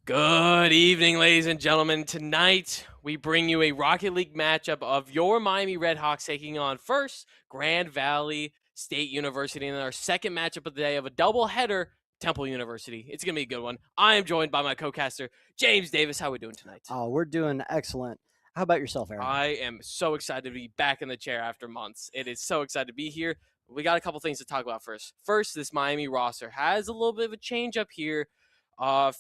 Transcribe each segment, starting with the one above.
Good evening, ladies and gentlemen. Tonight, we bring you a Rocket League matchup of your Miami Redhawks taking on first Grand Valley State University in our second matchup of the day of a doubleheader, Temple University. It's going to be a good one. I am joined by my co-caster, James Davis. How are we doing tonight? Oh, we're doing excellent. How about yourself, Aaron? I am so excited to be back in the chair after months. It is so excited to be here. We got a couple things to talk about first. First, this Miami roster has a little bit of a change up here.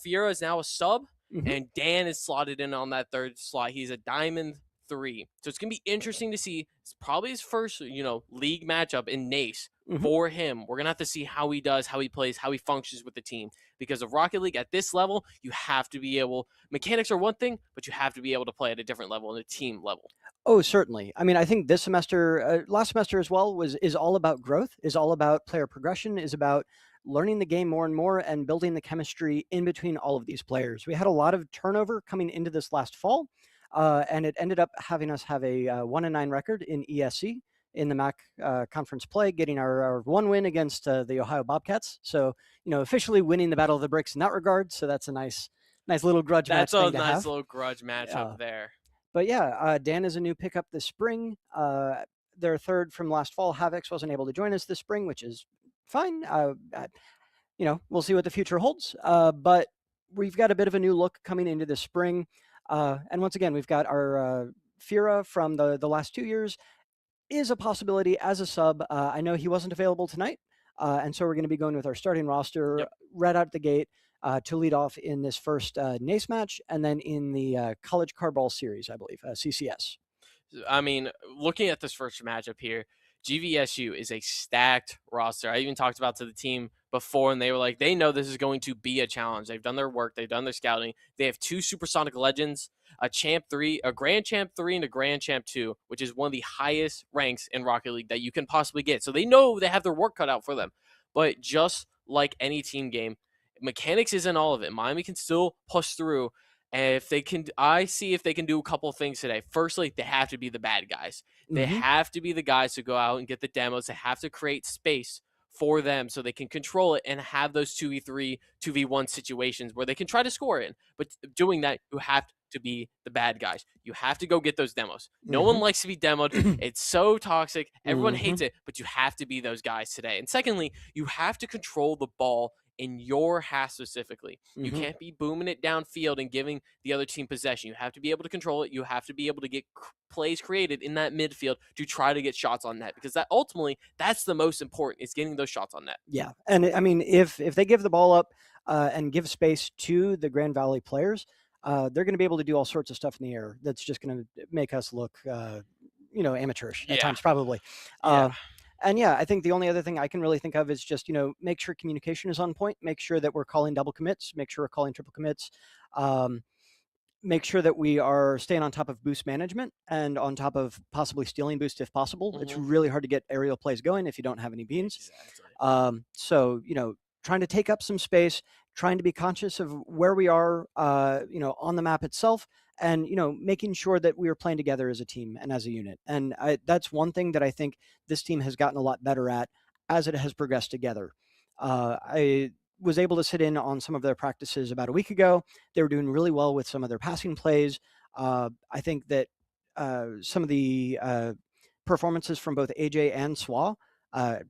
Fiera is now a sub, Mhm. and Dan is slotted in on that third slot. He's a diamond 3. So it's gonna be interesting to see. It's probably his first, league matchup in NACE Mhm. for him. We're gonna have to see how he does, how he plays, how he functions with the team. Because of Rocket League at this level, you have to be able. Mechanics are one thing, but you have to be able to play at a different level, in a team level. Oh, certainly. I mean, I think this semester, last semester as well, is all about growth, is all about player progression, is about learning the game more and more and building the chemistry in between all of these players. We had a lot of turnover coming into this last fall, and it ended up having us have a 1-9 record in ESC in the MAC conference play, getting our one win against the Ohio Bobcats. So, officially winning the Battle of the Bricks in that regard. So that's a nice little grudge That's match a thing to nice have. little grudge matchup there. But yeah, Dan is a new pickup this spring. Their third from last fall, Havix, wasn't able to join us this spring, which is fine. We'll see what the future holds. But we've got a bit of a new look coming into the spring. And once again, we've got our Fira from the last 2 years is a possibility as a sub. I know he wasn't available tonight. And so we're going to be going with our starting roster Yep. right out the gate to lead off in this first NACE match and then in the College Cardball Series, I believe, CCS. I mean, looking at this first matchup here, GVSU is a stacked roster. I even talked about to the team before, and they were like, they know this is going to be a challenge. They've done their work, they've done their scouting. They have 2 Supersonic Legends, a Champ 3, a Grand Champ 3, and a Grand Champ 2, which is one of the highest ranks in Rocket League that you can possibly get. So they know they have their work cut out for them. But just like any team game, mechanics isn't all of it. Miami can still push through, and if they can, I see if they can do a couple of things today. Firstly, they have to be the bad guys. They Mm-hmm. have to be the guys who go out and get the demos. They have to create space for them so they can control it and have those 2v3, 2v1 situations where they can try to score in. But doing that, you have to be the bad guys. You have to go get those demos. No one Mm-hmm. likes to be demoed. It's so toxic. Everyone Mm-hmm. hates it, but you have to be those guys today. And secondly, you have to control the ball in your half specifically. You Mm-hmm. can't be booming it downfield and giving the other team possession. You have to be able to control it. You have to be able to get plays created in that midfield to try to get shots on net, because that ultimately that's the most important, is getting those shots on net. Yeah, and I mean, if they give the ball up and give space to the Grand Valley players, they're going to be able to do all sorts of stuff in the air. That's just going to make us look, amateurish at Yeah. times, probably. Yeah. Uh, and yeah, I think the only other thing I can really think of is just make sure communication is on point. Make sure that we're calling double commits. Make sure we're calling triple commits. Um, Make sure that we are staying on top of boost management and on top of possibly stealing boost if possible. It's Hmm. really hard to get aerial plays going if you don't have any beans. Exactly. So, trying to take up some space, trying to be conscious of where we are, on the map itself, and, making sure that we are playing together as a team and as a unit. And that's one thing that I think this team has gotten a lot better at as it has progressed together. I was able to sit in on some of their practices about a week ago. They were doing really well with some of their passing plays. I think that some of the performances from both AJ and Swa at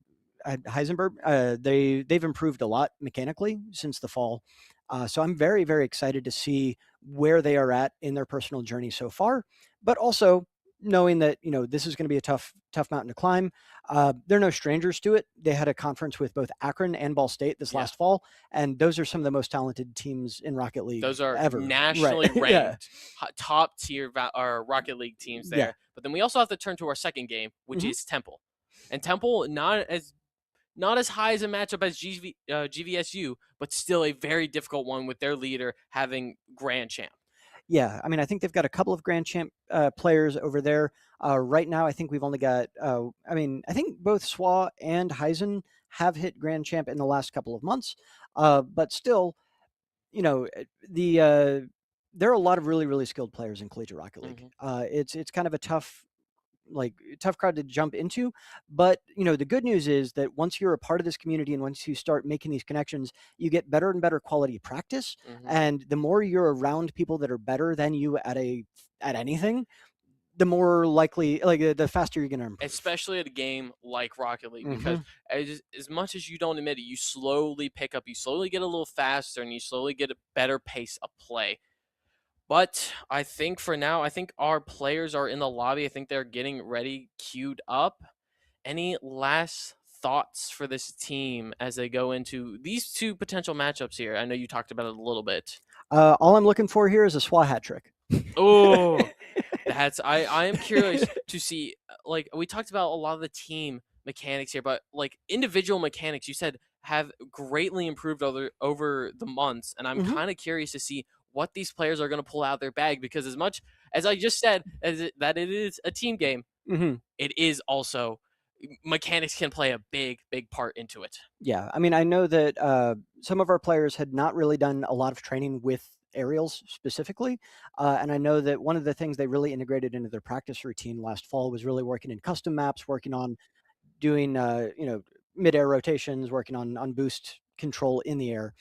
Heisenberg, they've improved a lot mechanically since the fall. So I'm very, very excited to see where they are at in their personal journey so far, but also knowing that this is going to be a tough mountain to climb. They're no strangers to it. They had a conference with both Akron and Ball State this Yeah. last fall, and those are some of the most talented teams in Rocket League Those are ever. Right? nationally Yeah. ranked top tier or Rocket League teams Yeah. there. But then we also have to turn to our second game, which Hmm. is Temple. And Temple, not as high as a matchup as GVSU, but still a very difficult one with their leader having Grand Champ. Yeah, I mean, I think they've got a couple of Grand Champ players over there. Right now, I think we've only got, I think both Swa and Heisen have hit Grand Champ in the last couple of months. But still, there are a lot of really, really skilled players in Collegiate Rocket League. Hmm. It's kind of a tough tough crowd to jump into. But the good news is that once you're a part of this community and once you start making these connections, you get better and better quality practice. Hmm. And the more you're around people that are better than you at anything, the more likely, the faster you're going to improve. Especially at a game like Rocket League, because Hmm. as much as you don't admit it, you slowly pick up, you slowly get a little faster, and you slowly get a better pace of play. But I think for now, I think our players are in the lobby. I think they're getting ready, queued up. Any last thoughts for this team as they go into these two potential matchups here? I know you talked about it a little bit. All I'm looking for here is a SWA hat trick. Oh, I am curious to see, like we talked about a lot of the team mechanics here, but like individual mechanics you said have greatly improved over the months, and I'm Hmm. kind of curious to see what these players are going to pull out their bag, because as much as I just said that it is a team game, Hmm. it is also mechanics can play a big part into it. Yeah, I mean, I know that some of our players had not really done a lot of training with aerials specifically, and I know that one of the things they really integrated into their practice routine last fall was really working in custom maps, working on doing mid-air rotations, working on boost control in the air.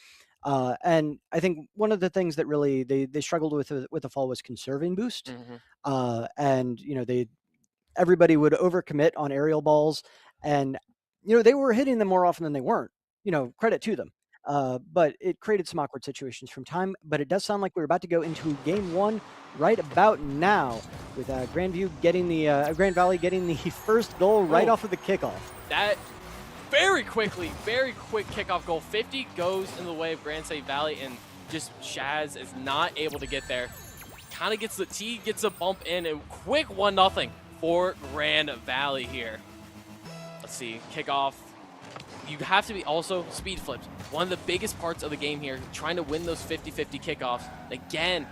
And I think one of the things that really they struggled with the fall was conserving boost. Hmm. And they everybody would overcommit on aerial balls, and they were hitting them more often than they weren't. Credit to them. But it created some awkward situations from time. But it does sound like we're about to go into game one right about now, with Grand Valley getting the first goal right Oh, off of the kickoff. that very quick kickoff goal. 50 goes in the way of Grand State Valley, and just Shaz is not able to get there. Kind of gets gets a bump in, and quick 1-0 for Grand Valley here. Let's see, kickoff. You have to be also speed flips. One of the biggest parts of the game here, trying to win those 50-50 kickoffs. Again,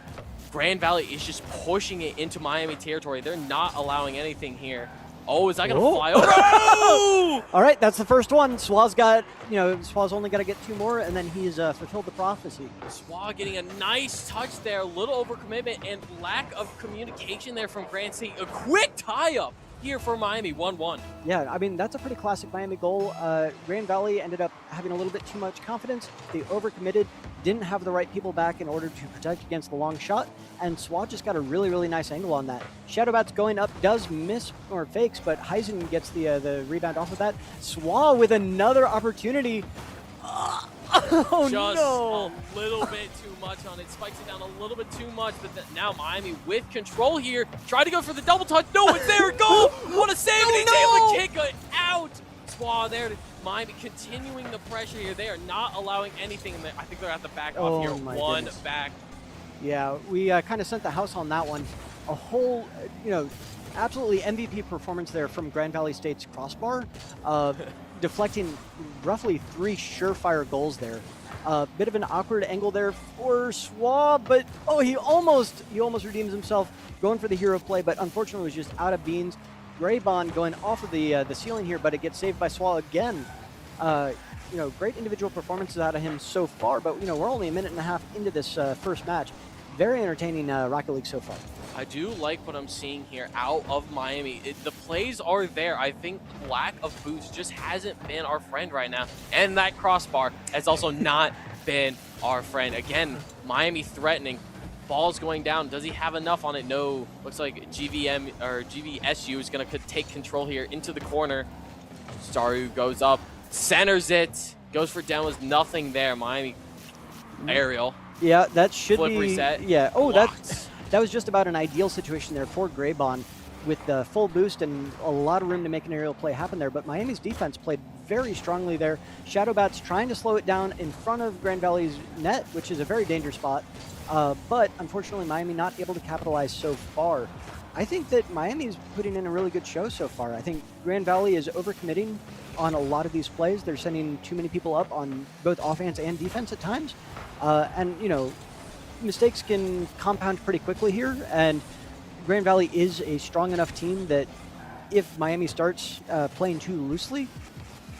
Grand Valley is just pushing it into Miami territory. They're not allowing anything here. Oh, is that going to fly over? Oh! All right, that's the first one. Swaz only got to get two more, and then he's fulfilled the prophecy. SWA getting a nice touch there, a little overcommitment and lack of communication there from Grand State. A quick tie-up here for Miami, 1-1. Yeah, I mean, that's a pretty classic Miami goal. Grand Valley ended up having a little bit too much confidence. They overcommitted, didn't have the right people back in order to protect against the long shot, and SWA just got a really nice angle on that. Shadowbat's going up, does miss or fakes, but Heisen gets the rebound off of that. SWA with another opportunity. Oh, just no. a little bit too much on it. Spikes it down a little bit too much, but now Miami with control here. Try to go for the double touch. No, it's there. Goal. What a save. And he's able to kick it out. SWA there. Miami continuing the pressure here. They are not allowing anything. I think they're at the back off here. One Goodness. back. Yeah, we kind of sent the house on that one. A whole, absolutely MVP performance there from Grand Valley State's crossbar, deflecting roughly 3 surefire goals there. Bit of an awkward angle there for SWA, but he almost redeems himself, going for the hero play, but unfortunately was just out of beans. Greybon going off of the ceiling here, but it gets saved by SWA again. Great individual performances out of him so far, but we're only a minute and a half into this first match. Very entertaining Rocket League so far. I do like what I'm seeing here out of Miami. The plays are there. I think lack of boost just hasn't been our friend right now. And that crossbar has also not been our friend. Again, Miami threatening. Ball's going down. Does he have enough on it? No. Looks like GVSU is going to take control here into the corner. Staru goes up, centers it, goes for down with nothing there. Miami aerial. Yeah, that should Flip be reset. Yeah. Oh, Blocked. that was just about an ideal situation there for Greybon, with the full boost and a lot of room to make an aerial play happen there. But Miami's defense played very strongly there. Shadowbat's trying to slow it down in front of Grand Valley's net, which is a very dangerous spot. But unfortunately, Miami not able to capitalize so far. I think that Miami's putting in a really good show so far. I think Grand Valley is overcommitting on a lot of these plays. They're sending too many people up on both offense and defense at times. And mistakes can compound pretty quickly here. And Grand Valley is a strong enough team that if Miami starts playing too loosely,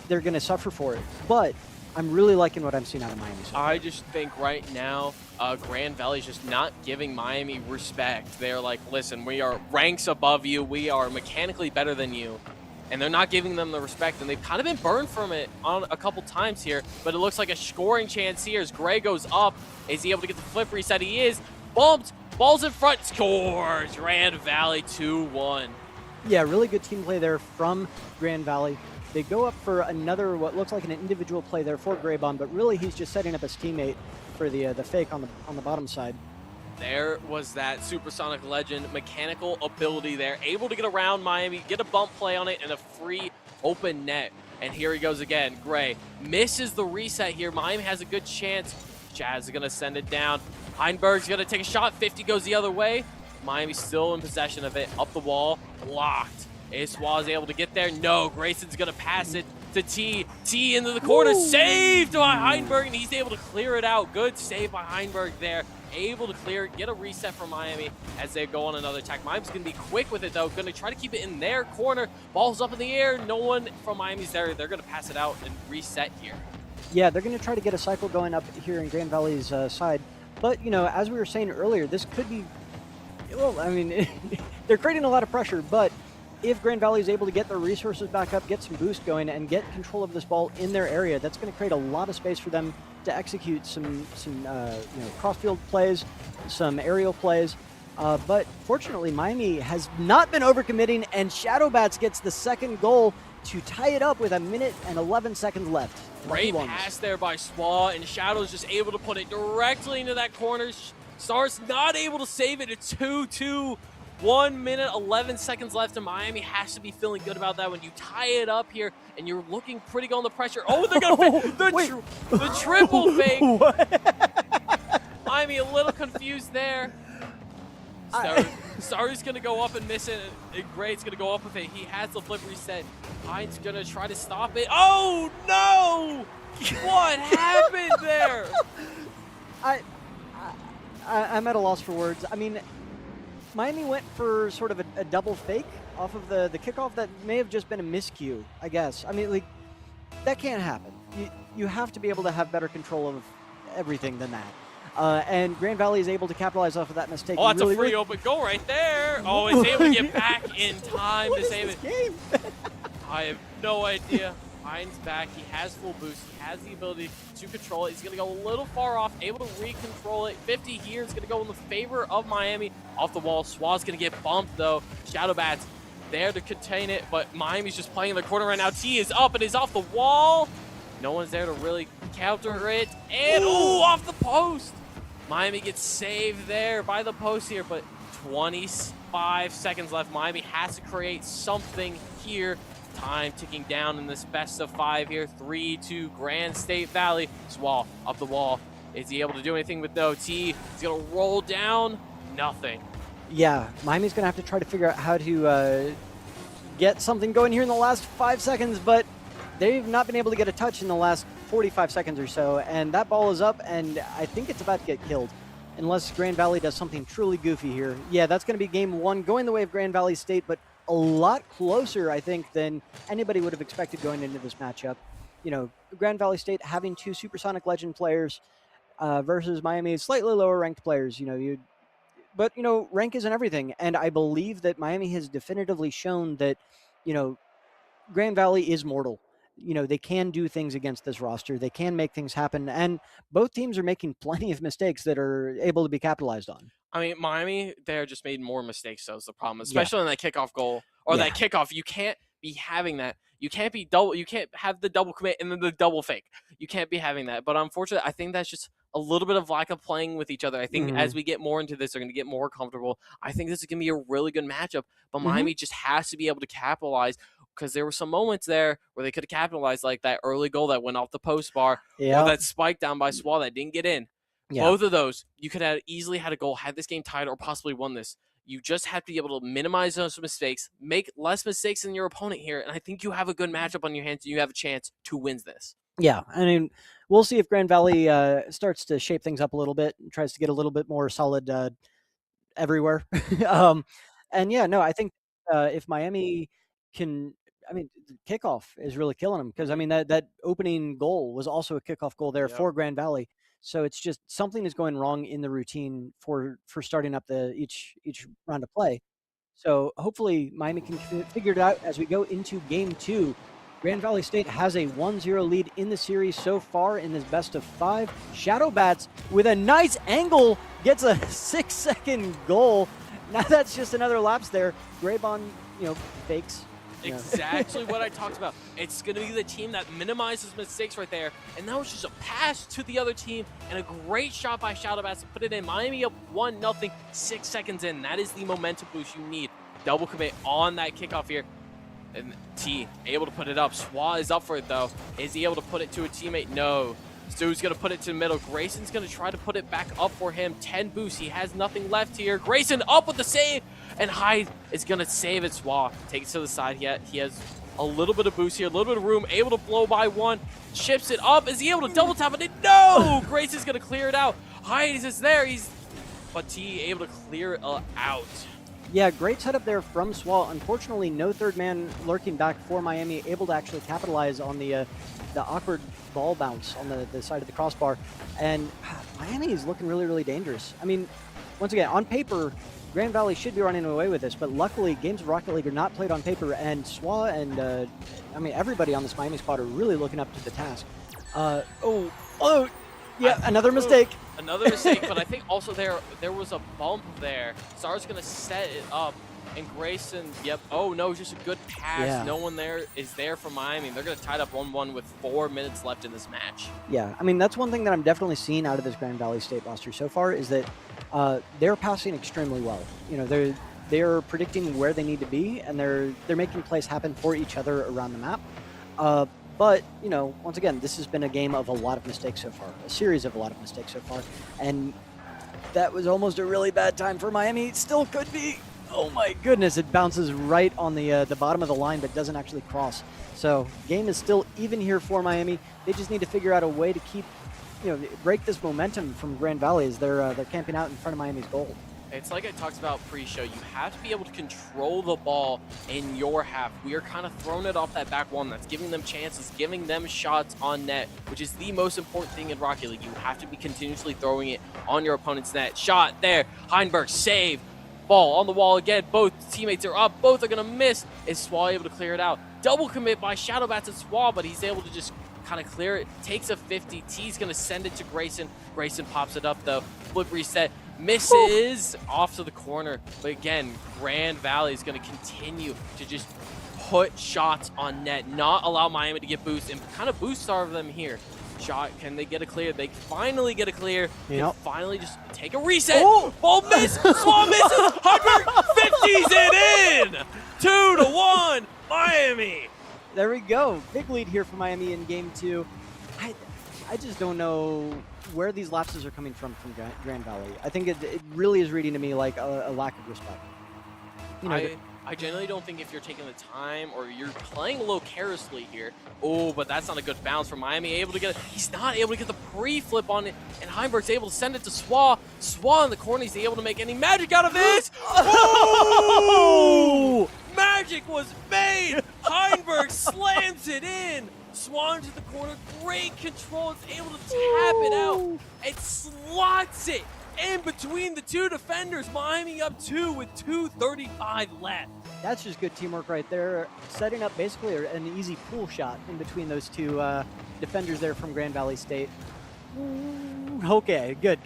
they're going to suffer for it. But I'm really liking what I'm seeing out of Miami so I far. just think right now, Grand Valley's just not giving Miami respect. They're like, listen, we are ranks above you. We are mechanically better than you. And they're not giving them the respect. And they've kind of been burned from it on a couple times here. But it looks like a scoring chance here as Gray goes up. Is he able to get the flip reset? He is. Bumped. Ball's in front. Scores. Grand Valley 2-1. Yeah, really good team play there from Grand Valley. They go up for another, what looks like an individual play there for Greybomb, but really he's just setting up his teammate for the fake on the bottom side. There was that Supersonic Legend mechanical ability there, able to get around Miami, get a bump play on it, and a free open net. And here he goes again. Gray misses the reset here. Miami has a good chance. Jazz is going to send it down. Heinberg's going to take a shot. 50 goes the other way. Miami still in possession of it. Up the wall. Blocked. Iswa is able to get there. No. Grayson's going to pass it to T. T into the corner. Woo! Saved by Heinberg, and he's able to clear it out. Good save by Heinberg there. Able to clear it, get a reset from Miami as they go on another attack. Miami's going to be quick with it, though. Going to try to keep it in their corner. Ball's up in the air. No one from Miami's there. They're going to pass it out and reset here. Yeah, they're going to try to get a cycle going up here in Grand Valley's side. But, you know, as we were saying earlier, this could be, well, I mean, they're creating a lot of pressure, but if Grand Valley is able to get their resources back up, get some boost going, and get control of this ball in their area, that's going to create a lot of space for them to execute some cross-field plays, some aerial plays. But fortunately, Miami has not been overcommitting, and Shadowbats gets the second goal to tie it up with 1 minute and 11 seconds left. Great pass there by Swa, and Shadow's just able to put it directly into that corner. Stars not able to save it. It's 2-2. 1 minute, 11 seconds left, and Miami has to be feeling good about that when you tie it up here, and you're looking pretty good on the pressure. Oh, they're going to the triple fake. Miami a little confused there. Starry's going to go up and miss it, and Gray's going to go up with it. He has the flip reset. Hines going to try to stop it. Oh, no! What happened there? I'm at a loss for words. I mean, Miami went for sort of a double fake off of the kickoff that may have just been a miscue, I guess. I mean, like, that can't happen. You have to be able to have better control of everything than that. And Grand Valley is able to capitalize off of that mistake. Oh, that's really, a free open goal right there. Oh, he's able to get back in time to save it. Game? I have no idea. Hines back. He has full boost. He has the ability to control it. He's going to go a little far off, able to re-control it. 50 here is going to go in the favor of Miami. Off the wall. Swa's going to get bumped, though. Shadowbats there to contain it, but Miami's just playing in the corner right now. T is up and is off the wall. No one's there to really counter it. And, ooh, off the post. Miami gets saved there by the post here, but 25 seconds left. Miami has to create something here. Time ticking down in this best of 5 here. 3-2 Grand State Valley. Swall up the wall. Is he able to do anything with no T? He's going to roll down. Nothing. Yeah, Miami's going to have to try to figure out how to get something going here in the last 5 seconds, but they've not been able to get a touch in the last 45 seconds or so, and that ball is up, and I think it's about to get killed, unless Grand Valley does something truly goofy here. Yeah, that's going to be game 1, going the way of Grand Valley State, but a lot closer, I think, than anybody would have expected going into this matchup. You know, Grand Valley State having 2 Supersonic Legend players versus Miami's slightly lower ranked players. But rank isn't everything, and I believe that Miami has definitively shown that, Grand Valley is mortal. They can do things against this roster. They can make things happen, and both teams are making plenty of mistakes that are able to be capitalized on. I mean, Miami, they're just made more mistakes, so it's the problem, especially in that kickoff goal or that kickoff. You can't be having that. You can't have the double commit and then the double fake. You can't be having that. But unfortunately, I think that's just a little bit of lack of playing with each other. I think as we get more into this, they're going to get more comfortable. I think this is going to be a really good matchup, but Miami just has to be able to capitalize, because there were some moments there where they could have capitalized, like that early goal that went off the post bar or that spike down by Swall that didn't get in. Yeah. Both of those, you could have easily had a goal, had this game tied, or possibly won this. You just have to be able to minimize those mistakes, make less mistakes than your opponent here, and I think you have a good matchup on your hands, and you have a chance to win this. Yeah, I mean, we'll see if Grand Valley starts to shape things up a little bit and tries to get a little bit more solid everywhere. I think if Miami can I mean, the kickoff is really killing them because I mean that opening goal was also a kickoff goal there Yep. for Grand Valley. So it's just something is going wrong in the routine for starting up the each round of play. So hopefully Miami can figure it out as we go into game 2. Grand Valley State has a 1-0 lead in the series so far in this best of 5. Shadowbats with a nice angle gets a 6-second goal. Now that's just another lapse there. Graybon, fakes. Exactly what I talked about. It's going to be the team that minimizes mistakes right there. And that was just a pass to the other team and a great shot by Shadowbats to put it in. Miami up 1-0, 6 seconds in. That is the momentum boost you need. Double commit on that kickoff here. And T able to put it up. Swa is up for it though. Is he able to put it to a teammate? No. Stu's going to put it to the middle. Grayson's going to try to put it back up for him. 10 boosts. He has nothing left here. Grayson up with the save. And Hyde is going to save it. Swa takes it to the side. He has a little bit of boost here. A little bit of room. Able to blow by one. Chips it up. Is he able to double tap it? No! Grayson's going to clear it out. Hyde is there. But T able to clear it out. Yeah, great setup there from Swall. Unfortunately, no third man lurking back for Miami, able to actually capitalize on the awkward ball bounce on the side of the crossbar. And Miami is looking really, really dangerous. I mean, once again, on paper, Grand Valley should be running away with this, but luckily, games of Rocket League are not played on paper, and Swa and, I mean, everybody on this Miami squad are really looking up to the task. Yeah, another mistake. Another mistake, but I think also there was a bump there. Star's going to set it up, and Grayson, yep. Oh, no, just a good pass. Yeah. No one there is there for Miami. They're going to tie it up 1-1 with 4 minutes left in this match. Yeah, I mean, that's one thing that I'm definitely seeing out of this Grand Valley State roster so far is that they're passing extremely well. They're predicting where they need to be, and they're making plays happen for each other around the map. But, once again, this has been a game of a lot of mistakes so far, a series of a lot of mistakes so far. And that was almost a really bad time for Miami. It still could be. Oh, my goodness. It bounces right on the bottom of the line, but doesn't actually cross. So game is still even here for Miami. They just need to figure out a way to keep, break this momentum from Grand Valley as they're camping out in front of Miami's goal. It's like I talked about pre-show. You have to be able to control the ball in your half. We are kind of throwing it off that back wall. That's giving them chances, giving them shots on net, which is the most important thing in Rocket League. You have to be continuously throwing it on your opponent's net. Shot there. Heinberg, save. Ball on the wall again. Both teammates are up. Both are going to miss. Is Swall able to clear it out? Double commit by Shadowbats and Swall, but he's able to just kind of clear it. Takes a 50. T's going to send it to Grayson. Grayson pops it up, though. Flip reset. Misses off to the corner. But again, Grand Valley is going to continue to just put shots on net, not allow Miami to get boosts, and kind of boost starve them here. Shot, can they get a clear? They finally get a clear. Yep. Finally just take a reset. Oh! Ball miss. Small misses. Hunter 50s it in. 2-1 Miami. There we go. Big lead here for Miami in game 2. I just don't know where these lapses are coming from Grand Valley. I think it really is reading to me like a lack of respect. I generally don't think if you're taking the time or you're playing a little carelessly here. Oh, but that's not a good bounce from Miami. Able to get it. He's not able to get the pre-flip on it, and Heinberg's able to send it to Swa. Swa in the corner. He's able to make any magic out of this. Oh! Magic was made. Heinberg slams it in. Swan to the corner, great control, is able to tap it out and slots it in between the two defenders. Miami up 2 with 2:35 left. That's just good teamwork right there. Setting up basically an easy pool shot in between those two defenders there from Grand Valley State. Okay, good.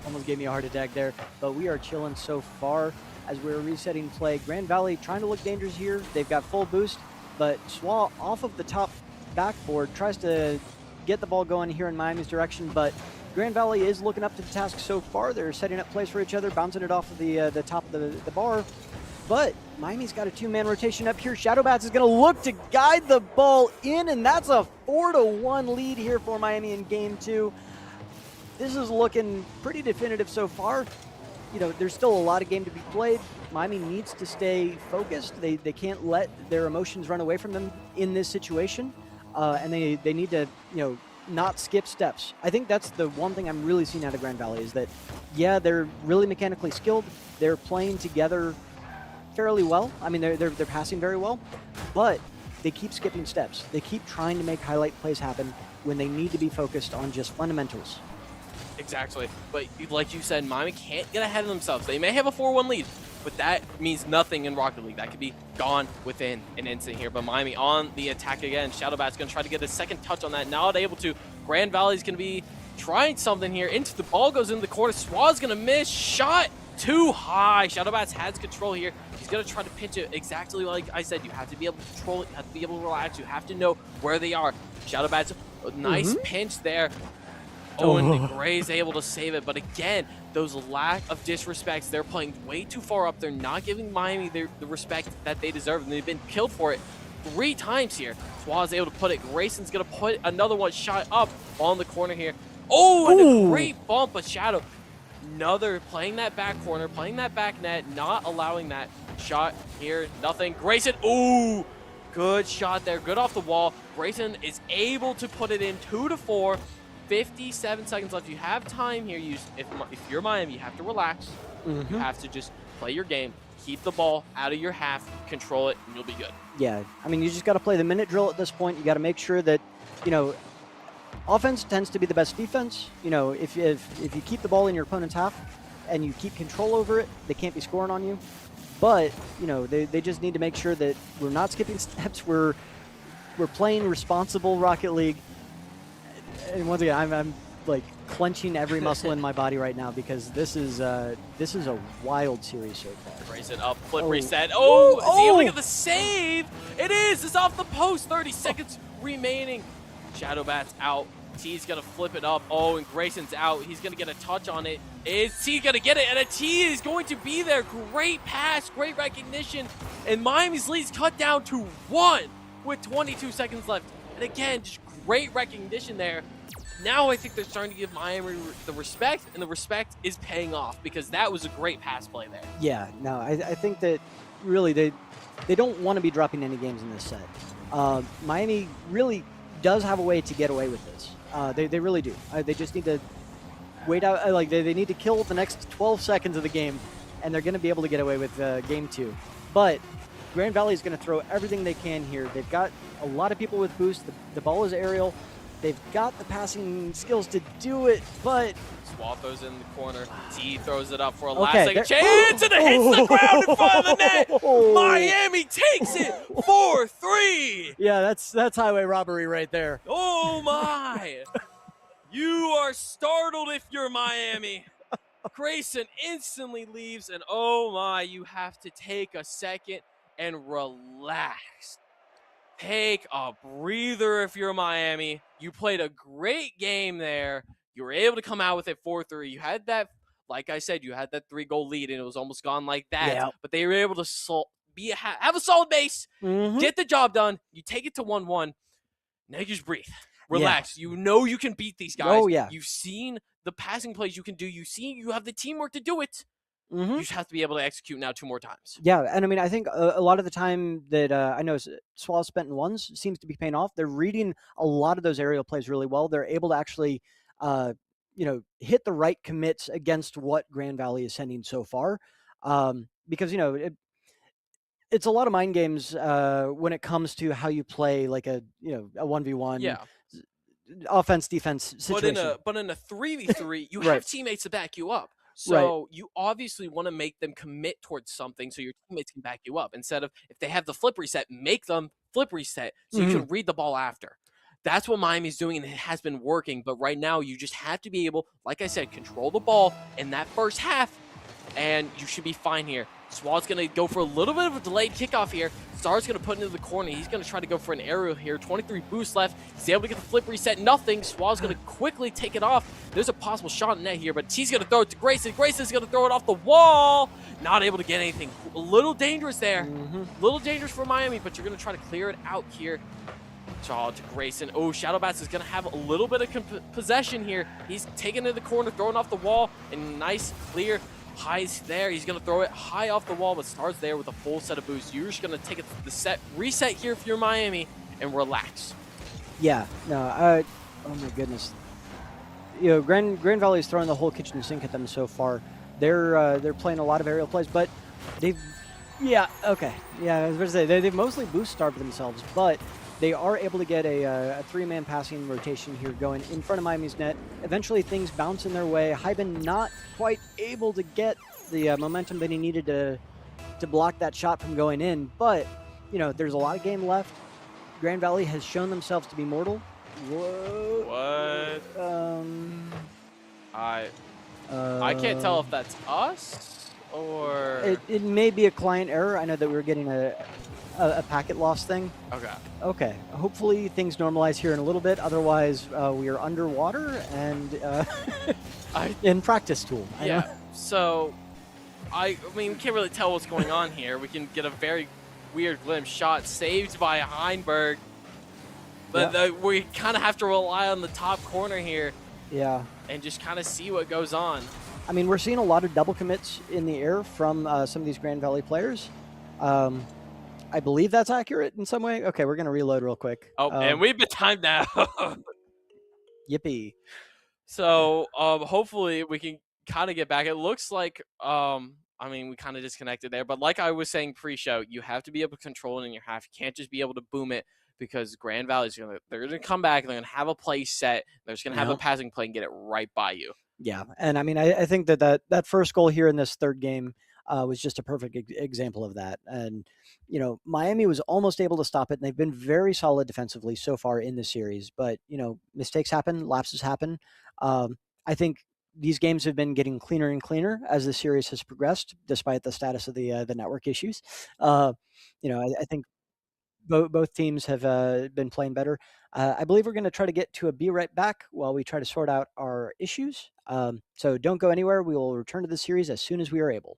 Almost gave me a heart attack there, but we are chilling so far as we're resetting play. Grand Valley trying to look dangerous here. They've got full boost, but Swa off of the top backboard tries to get the ball going here in Miami's direction, but Grand Valley is looking up to the task so far. They're setting up plays for each other, bouncing it off of the top of the bar, but Miami's got a 2-man rotation up here. Shadowbats is going to look to guide the ball in, and that's a 4-1 lead here for Miami in game 2. This is looking pretty definitive so far. There's still a lot of game to be played. Miami needs to stay focused. They can't let their emotions run away from them in this situation. And they need to, not skip steps. I think that's the one thing I'm really seeing out of Grand Valley is that, yeah, they're really mechanically skilled. They're playing together fairly well. I mean, they're passing very well, but they keep skipping steps. They keep trying to make highlight plays happen when they need to be focused on just fundamentals. Exactly. But like you said, Miami can't get ahead of themselves. They may have a 4-1 lead, but that means nothing in Rocket League. That could be gone within an instant here. But Miami on the attack again. Shadowbat's going to try to get a second touch on that. Not able to. Grand Valley's going to be trying something here. Into the ball goes into the corner. Swaz going to miss. Shot too high. Shadowbats has control here. He's going to try to pinch it exactly like I said. You have to be able to control it. You have to be able to relax. You have to know where they are. Shadowbats, a nice pinch there. Oh, and Gray's able to save it. But again, those lack of disrespects, they're playing way too far up. They're not giving Miami the respect that they deserve, and they've been killed for it 3 times here. Swaz able to put it. Grayson's going to put another one shot up on the corner here. Oh, and a great bump, but Shadow, another playing that back corner, playing that back net, not allowing that shot here. Nothing. Grayson, ooh, good shot there. Good off the wall. Grayson is able to put it in 2-4. 57 seconds left. You have time here. If you're Miami, you have to relax. You have to just play your game, keep the ball out of your half, control it, and you'll be good. Yeah, I mean, you just got to play the minute drill at this point. You got to make sure that, you know, offense tends to be the best defense. You know, if you keep the ball in your opponent's half and you keep control over it, they can't be scoring on you. But, you know, they just need to make sure that we're not skipping steps. We're playing responsible Rocket League. And once again, I'm like clenching every muscle in my body right now because this is a wild series so far. Raise it up, flip reset. Oh, is he able to get the save? It is. It's off the post. 30 seconds remaining. Shadowbat's out. T's gonna flip it up. Oh, and Grayson's out. He's gonna get a touch on it. Is T gonna get it? And a T is going to be there. Great pass, great recognition, and Miami's lead's cut down to 1 with 22 seconds left. And again, just great recognition there. Now I think they're starting to give Miami the respect, and the respect is paying off because that was a great pass play there. Yeah, no, I think that really they don't want to be dropping any games in this set. Miami really does have a way to get away with this. They really do. They just need to wait out. Like they need to kill the next 12 seconds of the game, and they're going to be able to get away with game 2. But Grand Valley is going to throw everything they can here. They've got a lot of people with boost. The ball is aerial. They've got the passing skills to do it, but Swall throws in the corner. T throws it up for a last second chance, and it hits the ground in front of the net. Miami takes it 4-3. Yeah, that's highway robbery right there. Oh my! You are startled if you're Miami. Grayson instantly leaves, and oh my, you have to take a second and relax. Take a breather if you're Miami. You played a great game there. You were able to come out with it 4-3. You had that, like I said, you had that 3-goal lead, and it was almost gone like that. Yeah. But they were able to have a solid base, get the job done. You take it to 1-1. Now you just breathe. Relax. Yeah. You know you can beat these guys. Oh, yeah. You've seen the passing plays you can do. You have the teamwork to do it. You just have to be able to execute now 2 more times. Yeah, and I mean, I think a lot of the time that I know Swallow spent in ones seems to be paying off. They're reading a lot of those aerial plays really well. They're able to actually, hit the right commits against what Grand Valley is sending so far. Because, it's a lot of mind games when it comes to how you play like a 1v1 offense defense situation. But in a 3v3, you have teammates to back you up. So you obviously want to make them commit towards something so your teammates can back you up. Instead of, if they have the flip reset, make them flip reset so you can read the ball after. That's what Miami's doing, and it has been working. But right now, you just have to be able, like I said, control the ball in that first half, and you should be fine here. Swall's going to go for a little bit of a delayed kickoff here. Star's going to put it into the corner. He's going to try to go for an aerial here. 23 boosts left. He's able to get the flip reset. Nothing. Swall's going to quickly take it off. There's a possible shot in net here, but he's going to throw it to Grayson. Grayson's going to throw it off the wall. Not able to get anything. A little dangerous there. A little dangerous for Miami, but you're going to try to clear it out here. Shaw to Grayson. Oh, Shadowbats is going to have a little bit of possession here. He's taking it to the corner, throwing off the wall, and nice clear. High's there. He's going to throw it high off the wall, but Star's there with a full set of boosts. You're just going to take it to the reset here if you're Miami, and relax. Yeah. No. Oh my goodness. Grand Valley's throwing the whole kitchen sink at them so far. They're playing a lot of aerial plays, but they've Yeah, okay. Yeah, I was going to say, they've mostly boost starved themselves, but they are able to get a three-man passing rotation here going in front of Miami's net. Eventually, things bounce in their way. Hyben not quite able to get the momentum that he needed to block that shot from going in, but, there's a lot of game left. Grand Valley has shown themselves to be mortal. Whoa. What? Um, I can't tell if that's us or it may be a client error. I know that we were getting a packet loss thing. okay. Okay. Hopefully things normalize here in a little bit. Otherwise, we are underwater and in practice tool. Yeah. So, I mean, we can't really tell what's going on here. We can get a very weird glimpse shot saved by Heinberg, but we kind of have to rely on the top corner here. Yeah. And just kind of see what goes on. I mean, we're seeing a lot of double commits in the air from some of these Grand Valley players. I believe that's accurate in some way. Okay, we're going to reload real quick. Oh, and we've been timed now. Yippee. So hopefully we can kind of get back. It looks like, I mean, we kind of disconnected there. But like I was saying pre-show, you have to be able to control it in your half. You can't just be able to boom it because Grand Valley's they're going to come back. They're going to have a play set. They're just going to have a passing play and get it right by you. Yeah, and I mean, I think that first goal here in this third game was just a perfect example of that. And, Miami was almost able to stop it, and they've been very solid defensively so far in the series. But, mistakes happen, lapses happen. I think these games have been getting cleaner and cleaner as the series has progressed, despite the status of the network issues. I think both teams have been playing better. I believe we're going to try to get to a be right back while we try to sort out our issues. So don't go anywhere. We will return to the series as soon as we are able.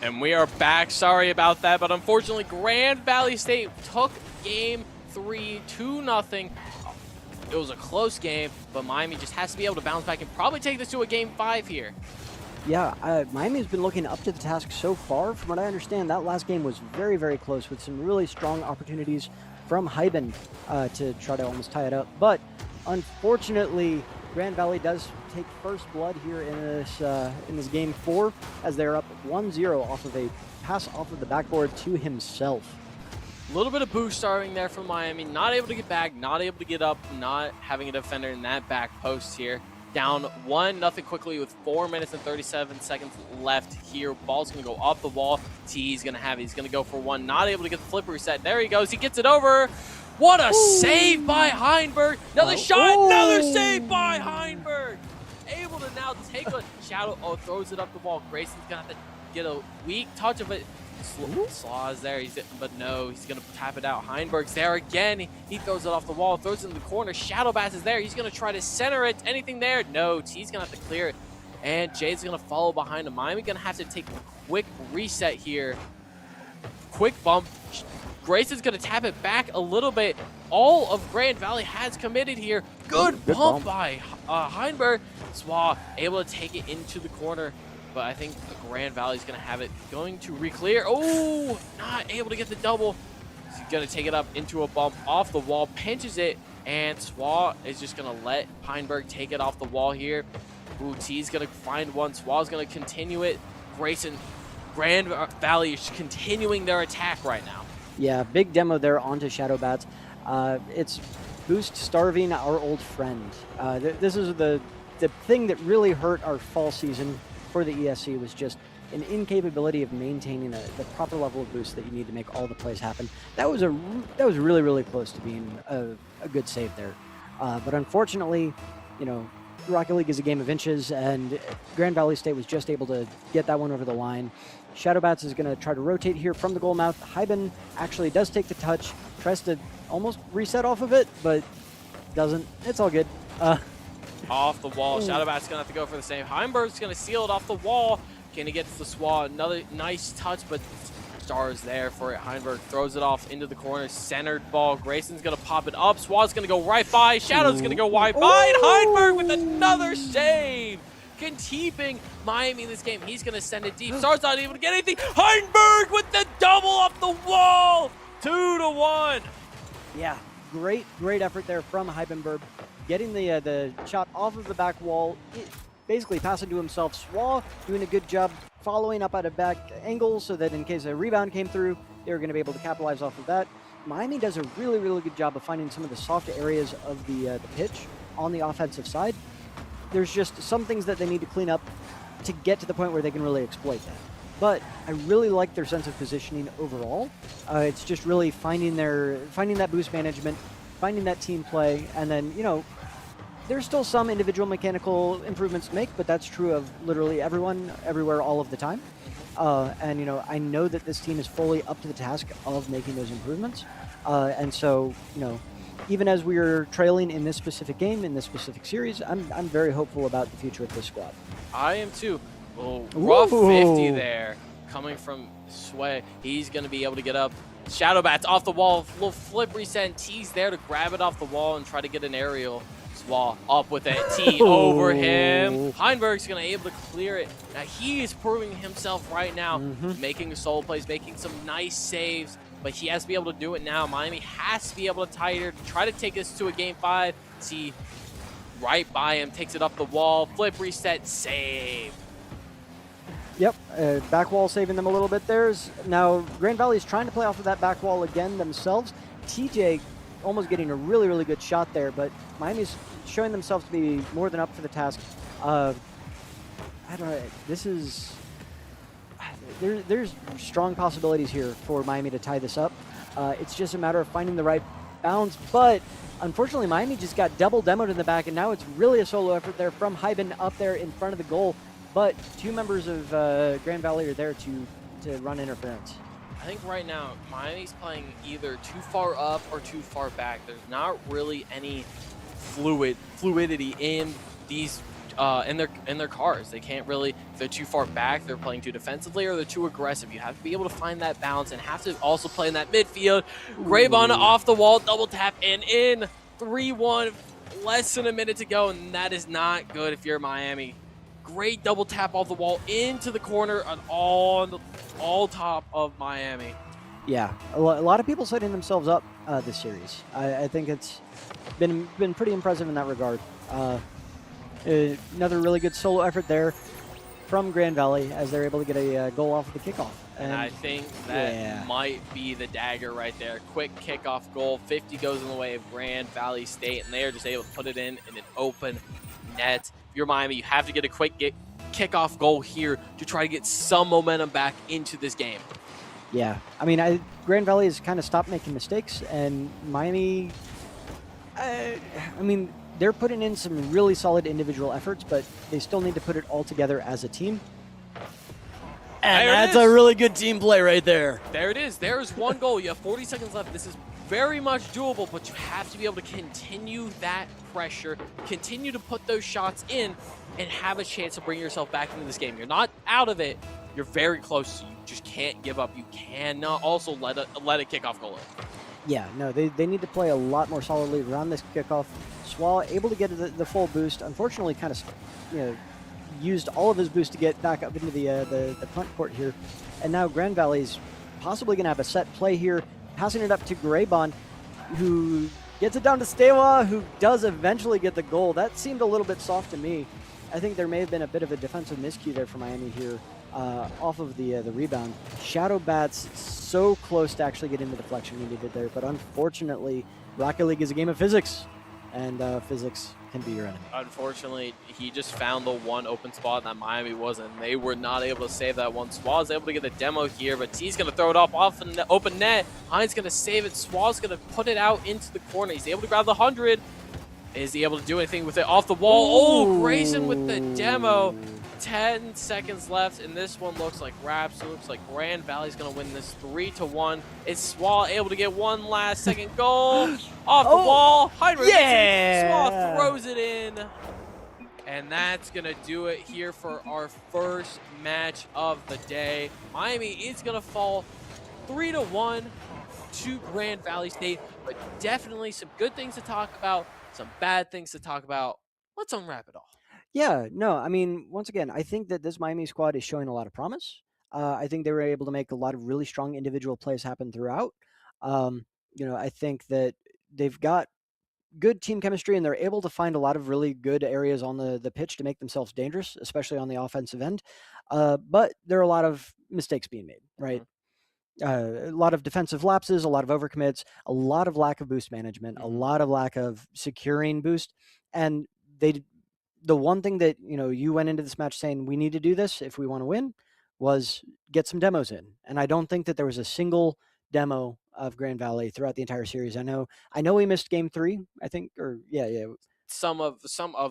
And we are back. Sorry about that, but unfortunately, Grand Valley State took game 3 2-0. It was a close game, but Miami just has to be able to bounce back and probably take this to a game 5 here. Yeah, Miami's been looking up to the task so far. From what I understand, that last game was very, very close with some really strong opportunities from Hyben to try to almost tie it up. But unfortunately, Grand Valley does take first blood here in this game 4 as they're up 1-0 off of a pass off of the backboard to himself. A little bit of boost starting there from Miami. Not able to get back, not able to get up, not having a defender in that back post here. Down 1-0 quickly with 4 minutes and 37 seconds left here. Ball's going to go off the wall. T's going to have it. He's going to go for one. Not able to get the flip reset. There he goes. He gets it over. What a save by Heinberg. Another shot. Another save by Heinberg. Able to now take a shadow. Oh, throws it up the wall. Grayson's going to have to get a weak touch of it. Slaw's there, but no, he's going to tap it out. Heinberg's there again. He throws it off the wall, throws it in the corner. Shadowbass is there. He's going to try to center it. Anything there? No, T's going to have to clear it. And Jade's going to follow behind him. Miami going to have to take a quick reset here. Quick bump. Grayson's going to tap it back a little bit. All of Grand Valley has committed here. Good bump by Heinberg. Swa able to take it into the corner. But I think Grand Valley's going to have it. Going to re-clear. Oh, not able to get the double. He's going to take it up into a bump off the wall. Pinches it. And Swa is just going to let Heinberg take it off the wall here. Ooh, T's going to find one. Swa's going to continue it. Grayson, Grand Valley is continuing their attack right now. Yeah, big demo there onto Shadowbats. It's Boost starving our old friend. This is the thing that really hurt our fall season for the ESC was just an incapability of maintaining the proper level of boost that you need to make all the plays happen. That was really, really close to being a good save there. But unfortunately, you know, Rocket League is a game of inches, and Grand Valley State was just able to get that one over the line. Shadowbats is going to try to rotate here from the goal mouth. Hyben actually does take the touch, tries to almost reset off of it, but doesn't. It's all good. Off the wall. Shadowbat's going to have to go for the same. Heinberg's going to seal it off the wall. Can he get to the Swa? Another nice touch, but Star's there for it. Heinberg throws it off into the corner. Centered ball. Grayson's going to pop it up. Swa's going to go right by. Shadow's going to go wide by. And Heinberg with another save. Keeping Miami in this game. He's going to send it deep. Star's not able to get anything. Heinberg with the double off the wall. 2-1. Yeah, great effort there from Heibenberg. Getting the shot off of the back wall, basically passing to himself. Swa doing a good job following up at a back angle so that in case a rebound came through, they were going to be able to capitalize off of that. Miami does a really, really good job of finding some of the soft areas of the pitch on the offensive side. There's just some things that they need to clean up to get to the point where they can really exploit that. But I really like their sense of positioning overall. It's just really finding that boost management, finding that team play, and then, you know, there's still some individual mechanical improvements to make, but that's true of literally everyone, everywhere, all of the time. And, you know, I know that this team is fully up to the task of making those improvements. And so, you know, even as we're trailing in this specific game, in this specific series, I'm very hopeful about the future of this squad. I am too. Oh, rough 50 there coming from Sway. He's going to be able to get up. Shadowbats off the wall. Little flip reset. T's there to grab it off the wall and try to get an aerial. Swa up with it. T over him. Heinberg's going to be able to clear it. Now he is proving himself right now, making solo plays, making some nice saves. But he has to be able to do it now. Miami has to be able to tie it, try to take this to a game 5. See right by him, takes it up the wall. Flip reset, save. Yep, back wall saving them a little bit there. Now, Grand Valley is trying to play off of that back wall again themselves. TJ almost getting a really, really good shot there, but Miami's showing themselves to be more than up for the task. I don't know, this is... There's strong possibilities here for Miami to tie this up. It's just a matter of finding the right balance, but unfortunately, Miami just got double demoed in the back, and now it's really a solo effort there from Hyben up there in front of the goal. but two members of Grand Valley are there to run interference. I think right now Miami's playing either too far up or too far back. There's not really any fluidity in these in their cars. They can't really, if they're too far back, they're playing too defensively, or they're too aggressive. You have to be able to find that balance and have to also play in that midfield. Graybon off the wall, double tap and in. 3-1, less than a minute to go, and that is not good if you're Miami. Great double tap off the wall into the corner and all top of Miami. Yeah, a lot of people setting themselves up this series. I think it's been pretty impressive in that regard. Another really good solo effort there from Grand Valley as they're able to get a goal off of the kickoff. And I think that might be the dagger right there. Quick kickoff goal. 50 goes in the way of Grand Valley State, and they are just able to put it in an open net. If you're Miami, you have to get a quick kickoff goal here to try to get some momentum back into this game. Yeah, I mean, Grand Valley has kind of stopped making mistakes, and Miami, I mean, they're putting in some really solid individual efforts, but they still need to put it all together as a team. And that's a really good team play right there. There it is. There's one goal. You have 40 seconds left. This is very much doable, but you have to be able to continue that pressure, continue to put those shots in, and have a chance to bring yourself back into this game. You're not out of it. You're very close. You just can't give up. You cannot also let a kickoff goal in. Yeah, no, they need to play a lot more solidly around this kickoff. Swall able to get the full boost. Unfortunately, kind of used all of his boost to get back up into the front court here. And now Grand Valley's possibly going to have a set play here, passing it up to Graybon, who gets it down to Stewa, who does eventually get the goal. That seemed a little bit soft to me. I think there may have been a bit of a defensive miscue there for Miami here off of the rebound. Shadow Bats so close to actually getting the deflection he needed there, but unfortunately, Rocket League is a game of physics, and physics can be your enemy. Unfortunately, he just found the one open spot that Miami wasn't. They were not able to save that one. Swaz able to get the demo here, but T's going to throw it off in the open net. Hines going to save it. Swaz going to put it out into the corner. He's able to grab the 100. Is he able to do anything with it off the wall? Ooh. Oh, Grayson with the demo. 10 seconds left, and this one looks like wraps. It looks like Grand Valley's going to win this 3-1. Is Swall able to get one last second goal off the wall? Heinrich, Swall throws it in. And that's going to do it here for our first match of the day. Miami is going to fall 3-1 to Grand Valley State, but definitely some good things to talk about, some bad things to talk about. Let's unwrap it all. Yeah, no, I mean, once again, I think that this Miami squad is showing a lot of promise. I think they were able to make a lot of really strong individual plays happen throughout. I think that they've got good team chemistry, and they're able to find a lot of really good areas on the pitch to make themselves dangerous, especially on the offensive end. But there are a lot of mistakes being made, right? A lot of defensive lapses, a lot of overcommits, a lot of lack of boost management, a lot of lack of securing boost. And the one thing that, you went into this match saying we need to do this if we want to win was get some demos in. And I don't think that there was a single demo of Grand Valley throughout the entire series. I know we missed game 3, I think, or yeah. Some of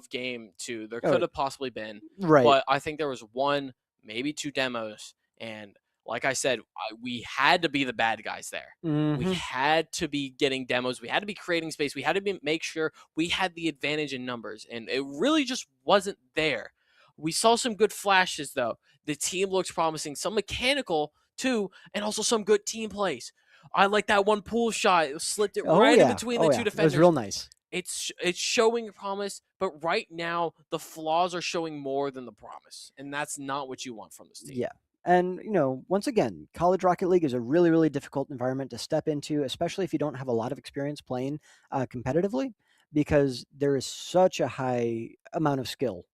game 2. There could have possibly been. Right. But I think there was 1, maybe 2 demos. And like I said, we had to be the bad guys there. We had to be getting demos. We had to be creating space. We had to make sure we had the advantage in numbers. And it really just wasn't there. We saw some good flashes, though. The team looks promising. Some mechanical, too, and also some good team plays. I like that one pool shot. It slipped it in between the two defenders. It was real nice. It's showing promise, but right now the flaws are showing more than the promise. And that's not what you want from this team. Yeah. And, once again, College Rocket League is a really, really difficult environment to step into, especially if you don't have a lot of experience playing competitively, because there is such a high amount of skill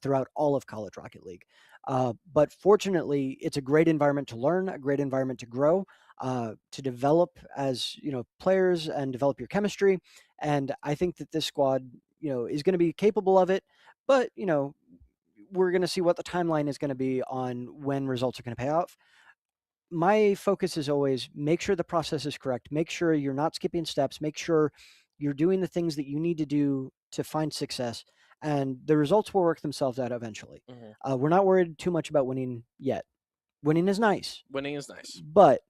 throughout all of College Rocket League. But fortunately, it's a great environment to learn, a great environment to grow, to develop as, players and develop your chemistry. And I think that this squad, is going to be capable of it. But, we're going to see what the timeline is going to be on when results are going to pay off. My focus is always make sure the process is correct. Make sure you're not skipping steps. Make sure you're doing the things that you need to do to find success. and the results will work themselves out eventually. Mm-hmm. We're not worried too much about winning yet. Winning is nice, Winning is nice. but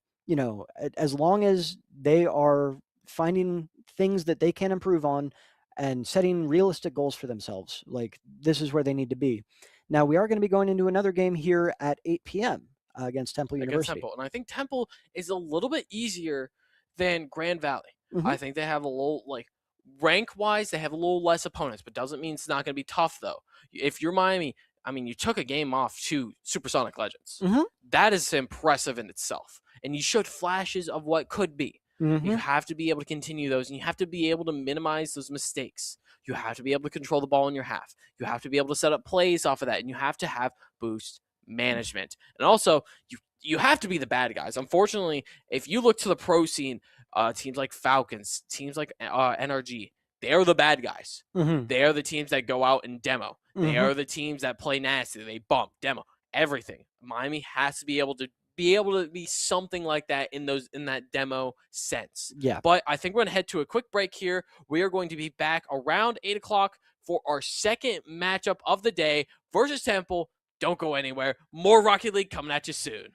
as long as they are finding things that they can improve on and setting realistic goals for themselves, like this is where they need to be. Now we are going to be going into another game here at 8 p.m. Against Temple Against University. Temple. And I think Temple is a little bit easier than Grand Valley. Mhm. I think they have a little, like, rank wise, they have a little less opponents, but doesn't mean it's not going to be tough, though. If you're Miami, I mean, you took a game off to Supersonic Legends. Mhm. That is impressive in itself. And you showed flashes of what could be. Mhm. You have to be able to continue those, and you have to be able to minimize those mistakes. You have to be able to control the ball in your half. You have to be able to set up plays off of that, and you have to have boost management. And also, you have to be the bad guys. Unfortunately, if you look to the pro scene, teams like Falcons, teams like NRG, they're the bad guys. Mhm. They are the teams that go out and demo. They Mhm. are the teams that play nasty. They bump, demo, everything. Miami has to be able to be something like that in that demo sense. Yeah. But I think we're going to head to a quick break here. We are going to be back around 8 o'clock for our second matchup of the day versus Temple. Don't go anywhere. More Rocket League coming at you soon.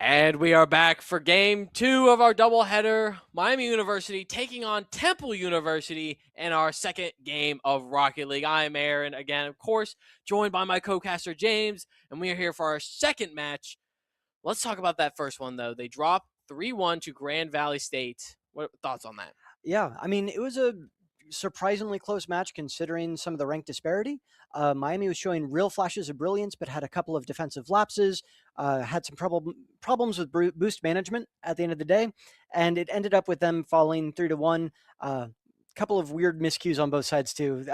And we are back for game 2 of our doubleheader. Miami University taking on Temple University in our second game of Rocket League. I am Aaron, again, of course, joined by my co-caster James, and we are here for our second match. Let's talk about that first one, though. They dropped 3-1 to Grand Valley State. What thoughts on that? Yeah, I mean, it was a surprisingly close match considering some of the rank disparity. Miami was showing real flashes of brilliance, but had a couple of defensive lapses, had some problems with boost management at the end of the day, and it ended up with them falling 3-1. A couple of weird miscues on both sides too.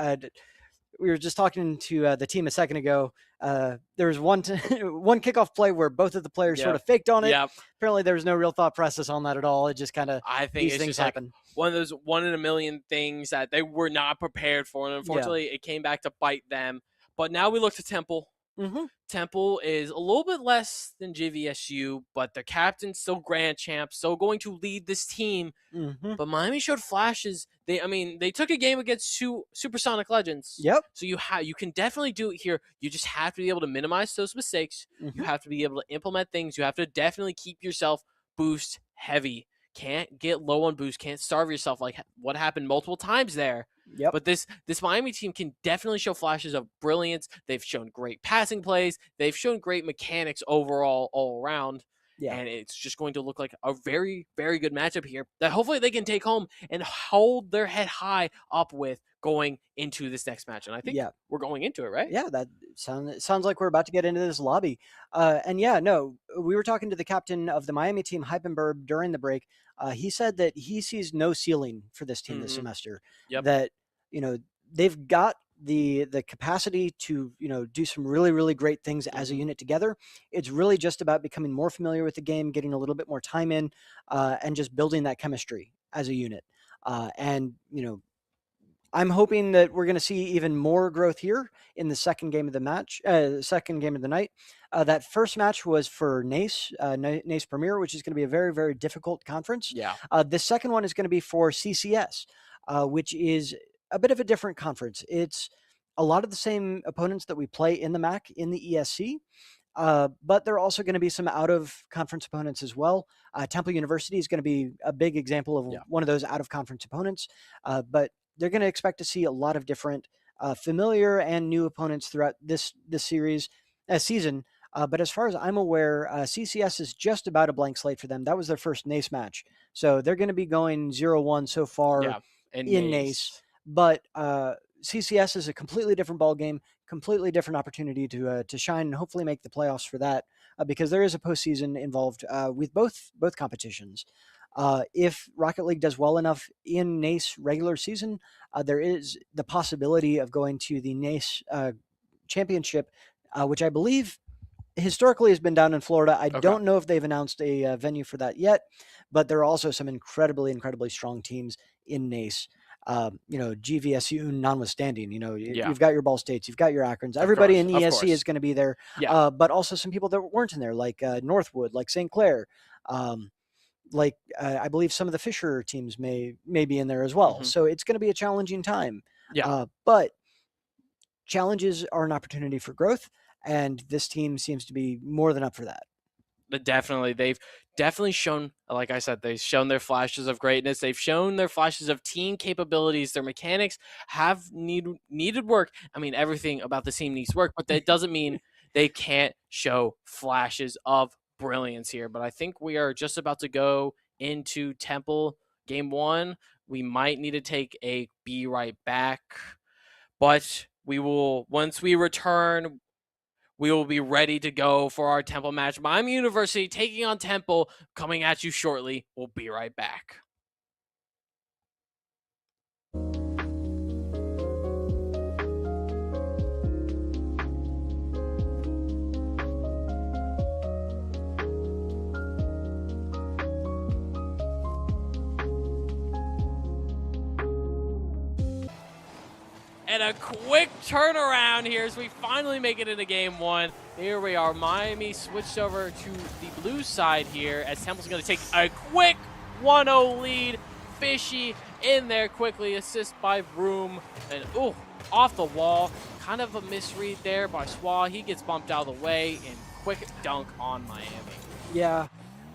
We were just talking to the team a second ago. There was one one kickoff play where both of the players sort of faked on it. Apparently, there was no real thought process on that at all. It just kind of, I think these it's things just happen. Like one of those 1 in a million things that they were not prepared for, and unfortunately, it came back to bite them. But now we look to Temple. Mm-hmm. Temple is a little bit less than JVSU, but the captain's still grand champ, still going to lead this team. Mm-hmm. But Miami showed flashes. They took a game against 2 Supersonic Legends. Yep. So you can definitely do it here. You just have to be able to minimize those mistakes. Mm-hmm. You have to be able to implement things. You have to definitely keep yourself boost heavy. Can't get low on boost. Can't starve yourself like what happened multiple times there. Yep. But this Miami team can definitely show flashes of brilliance. They've shown great passing plays. They've shown great mechanics overall, all around. Yeah. And it's just going to look like a very, very good matchup here that hopefully they can take home and hold their head high up with going into this next match. And I think we're going into it, right? Yeah, that sounds like we're about to get into this lobby. We were talking to the captain of the Miami team, Hypenberg, during the break. He said that he sees no ceiling for this team this semester. Yep. That, they've got the capacity to, do some really, really great things as a unit together. It's really just about becoming more familiar with the game, getting a little bit more time in, and just building that chemistry as a unit. I'm hoping that we're going to see even more growth here in the second game of the match, second game of the night. That first match was for NACE, NACE Premier, which is going to be a very, very difficult conference. Yeah. The second one is going to be for CCS, which is a bit of a different conference. It's a lot of the same opponents that we play in the MAC in the ESC. But there are also going to be some out-of-conference opponents as well. Temple University is going to be a big example of one of those out-of-conference opponents. But they're going to expect to see a lot of different familiar and new opponents throughout this season. But as far as I'm aware, CCS is just about a blank slate for them. That was their first NACE match. So they're going to be going 0-1 so far in NACE. But CCS is a completely different ball game, completely different opportunity to shine and hopefully make the playoffs for that, because there is a postseason involved with both competitions. If Rocket League does well enough in NACE regular season, there is the possibility of going to the NACE championship, which I believe historically has been down in Florida. I don't know if they've announced a venue for that yet, but there are also some incredibly, incredibly strong teams in NACE. GVSU notwithstanding, you've got your Ball States, you've got your Akrons, everybody in ESC is going to be there, but also some people that weren't in there, like Northwood, like St. Clair, I believe some of the Fisher teams may be in there as well. So it's going to be a challenging time. But challenges are an opportunity for growth, and this team seems to be more than up for that. But definitely, they've definitely shown, like I said, they've shown their flashes of greatness. They've shown their flashes of team capabilities. Their mechanics have needed work. I mean, everything about the team needs work, but that doesn't mean they can't show flashes of brilliance here. But I think we are just about to go into Temple game 1. We might need to take a be right back, but we will, once we return, we will be ready to go for our Temple match. Miami University taking on Temple, coming at you shortly. We'll be right back. And a quick turnaround here as we finally make it into game 1. Here we are. Miami switched over to the blue side here as Temple's going to take a quick 1-0 lead. Fishy in there quickly, assist by Vroom. And off the wall. Kind of a misread there by Swa. He gets bumped out of the way and quick dunk on Miami. Yeah,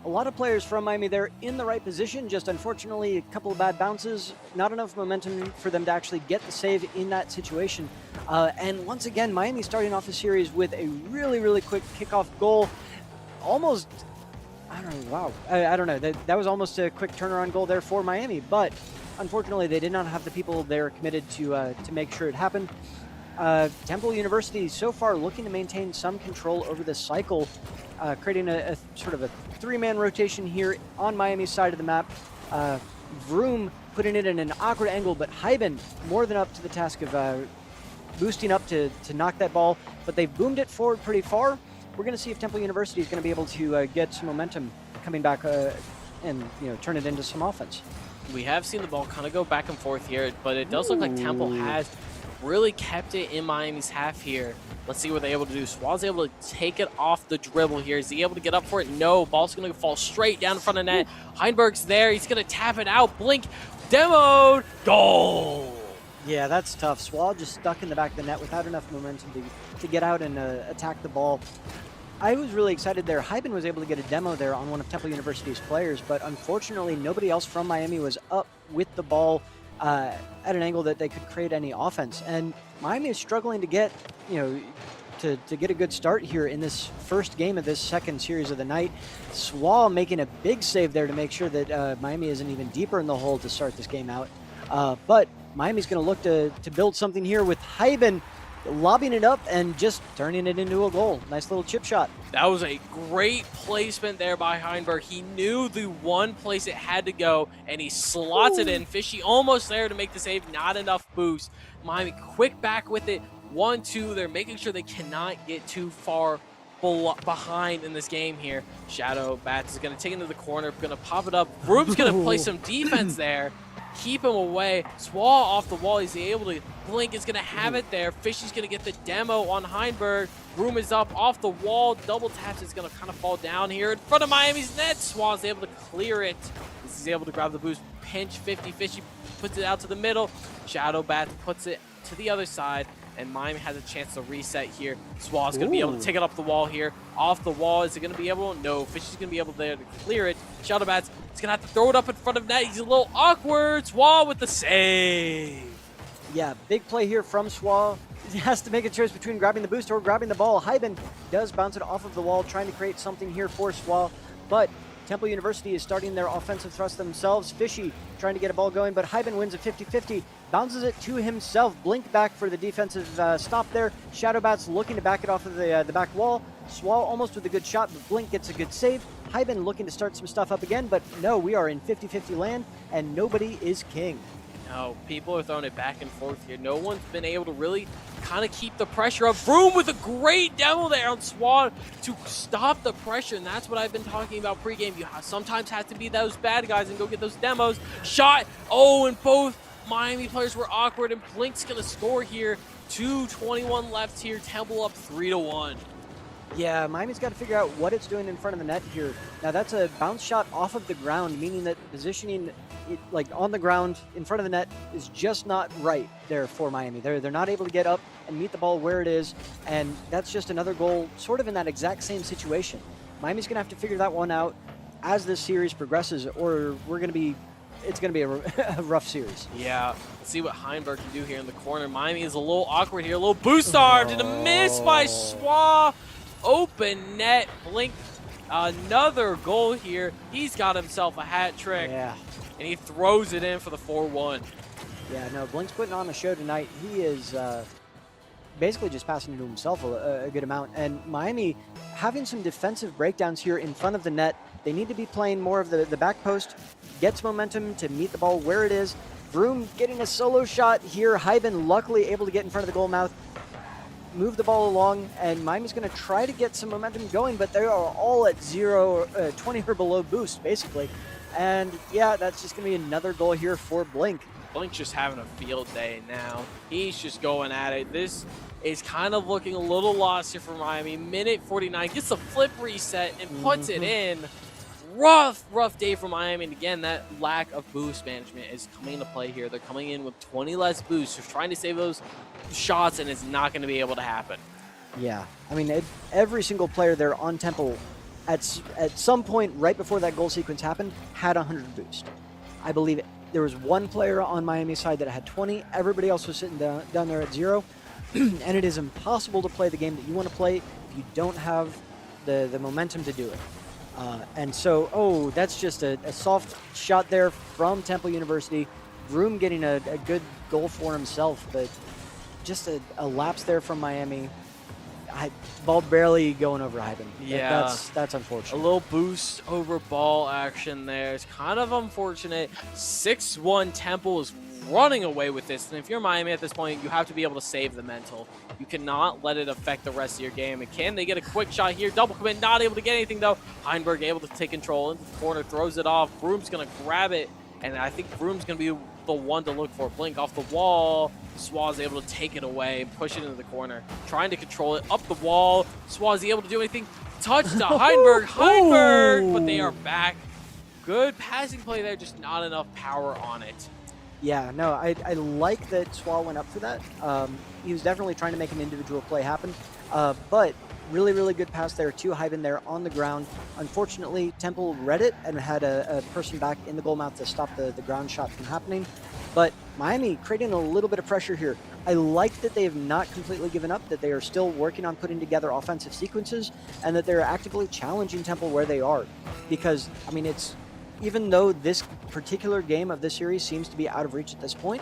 a lot of players from Miami, they're in the right position, just unfortunately a couple of bad bounces, not enough momentum for them to actually get the save in that situation. And once again, Miami starting off the series with a really, really quick kickoff goal. Almost, I don't know, wow. I don't know, that was almost a quick turnaround goal there for Miami, but unfortunately they did not have the people there committed to make sure it happened. Temple University so far looking to maintain some control over this cycle, creating a sort of a three-man rotation here on Miami's side of the map. Vroom putting it in an awkward angle, but Hyben more than up to the task of boosting up to knock that ball, but they've boomed it forward pretty far. We're going to see if Temple University is going to be able to get some momentum coming back and turn it into some offense. We have seen the ball kind of go back and forth here, but it does look like Temple has really kept it in Miami's half here. Let's see what they're able to do. Swaz able to take it off the dribble here. Is he able to get up for it? No. Ball's going to fall straight down in front of net. Heinberg's there. He's going to tap it out. Blink. Demoed. Goal. Yeah, that's tough. Swaz just stuck in the back of the net without enough momentum to get out and attack the ball. I was really excited there. Hyben was able to get a demo there on one of Temple University's players, but unfortunately nobody else from Miami was up with the ball at an angle that they could create any offense. And Miami is struggling to get, to get a good start here in this first game of this second series of the night. Swall making a big save there to make sure that Miami isn't even deeper in the hole to start this game out. But Miami's going to look to build something here with Hyben lobbing it up and just turning it into a goal. Nice little chip shot. That was a great placement there by Heinberg. He knew the one place it had to go, and he slots it in. Fishy almost there to make the save. Not enough boost. Miami quick back with it. 1-2. They're making sure they cannot get too far behind in this game here. Shadow Bats is going to take it into the corner, going to pop it up. Vroom's going to play some defense there. Keep him away. Swall off the wall. He's able to blink. Is going to have it there. Fishy's going to get the demo on Heinberg. Vroom is up off the wall. Double taps. It's going to kind of fall down here in front of Miami's net. Swall's able to clear it. He's able to grab the boost. Pinch 50. Fishy puts it out to the middle. Shadow Bat puts it to the other side. And Miami has a chance to reset here. Swall's going to be able to take it up the wall here. Off the wall. Is it going to be able to? No. Fishy's going to be able to clear it. Shadow Bats is going to have to throw it up in front of net. He's a little awkward. Swall with the save. Yeah, big play here from Swall. He has to make a choice between grabbing the boost or grabbing the ball. Hyben does bounce it off of the wall, trying to create something here for Swall. But Temple University is starting their offensive thrust themselves. Fishy trying to get a ball going, but Hyben wins a 50-50. Bounces it to himself. Blink back for the defensive stop there. Shadowbats looking to back it off of the back wall. Swall almost with a good shot, but Blink gets a good save. Hyben looking to start some stuff up again, but no, we are in 50-50 land, and nobody is king. No, people are throwing it back and forth here. No one's been able to really kind of keep the pressure up. Vroom with a great demo there on Swad to stop the pressure, and that's what I've been talking about pregame. You sometimes have to be those bad guys and go get those demos. Shot, and both Miami players were awkward, and Blink's going to score here. 2:21 left here. Temple up 3-1. Yeah, Miami's got to figure out what it's doing in front of the net here. Now, that's a bounce shot off of the ground, meaning that positioning it like on the ground in front of the net is just not right there for Miami. They're not able to get up and meet the ball where it is, and that's just another goal sort of in that exact same situation. Miami's going to have to figure that one out as this series progresses, or it's going to be a rough series. Yeah, let's see what Heinberg can do here in the corner. Miami is a little awkward here. A little boost armed and a miss by Swa. Open net. Blink. Another goal here. He's got himself a hat trick. Yeah. And he throws it in for the 4-1. Yeah, no, Blink's putting on the show tonight. He is basically just passing it to himself a good amount. And Miami having some defensive breakdowns here in front of the net. They need to be playing more of the back post, gets momentum to meet the ball where it is. Vroom getting a solo shot here. Hyben luckily able to get in front of the goal mouth, move the ball along, and Miami's going to try to get some momentum going, but they are all at 20 or below boost, basically. And yeah, that's just going to be another goal here for Blink. Blink's just having a field day now. He's just going at it. This is kind of looking a little lost here for Miami. Minute 49, gets a flip reset and puts it in. Rough day for Miami. And again, that lack of boost management is coming into play here. They're coming in with 20 less boosts. They're trying to save those shots, and it's not going to be able to happen. Yeah, I mean, every single player there on Temple at some point right before that goal sequence happened, had 100 boost. I believe there was one player on Miami's side that had 20. Everybody else was sitting down there at 0. And it is impossible to play the game that you want to play if you don't have the momentum to do it. And so, that's just a soft shot there from Temple University. Vroom getting a good goal for himself, but just a lapse there from Miami. Ball barely going over Hyben. Yeah. That's unfortunate. A little boost over ball action there. It's kind of unfortunate. 6-1 Temple is running away with this. And if you're Miami at this point, you have to be able to save the mental. You cannot let it affect the rest of your game. And can they get a quick shot here? Double commit, not able to get anything though. Heinberg able to take control into the corner, throws it off. Vroom's going to grab it. And I think Vroom's going to be the one to look for. Blink off the wall. Swaz able to take it away and push it into the corner. Trying to control it up the wall. Swaz able to do anything. Touch to Heinberg, but they are back. Good passing play there, just not enough power on it. Yeah, no, I like that Swal went up for that. He was definitely trying to make an individual play happen. But really, really good pass there to Hyben there on the ground. Unfortunately, Temple read it and had a person back in the goal mouth to stop the ground shot from happening. But Miami creating a little bit of pressure here. I like that they have not completely given up, that they are still working on putting together offensive sequences, and that they're actively challenging Temple where they are. Because, I mean, even though this particular game of this series seems to be out of reach at this point,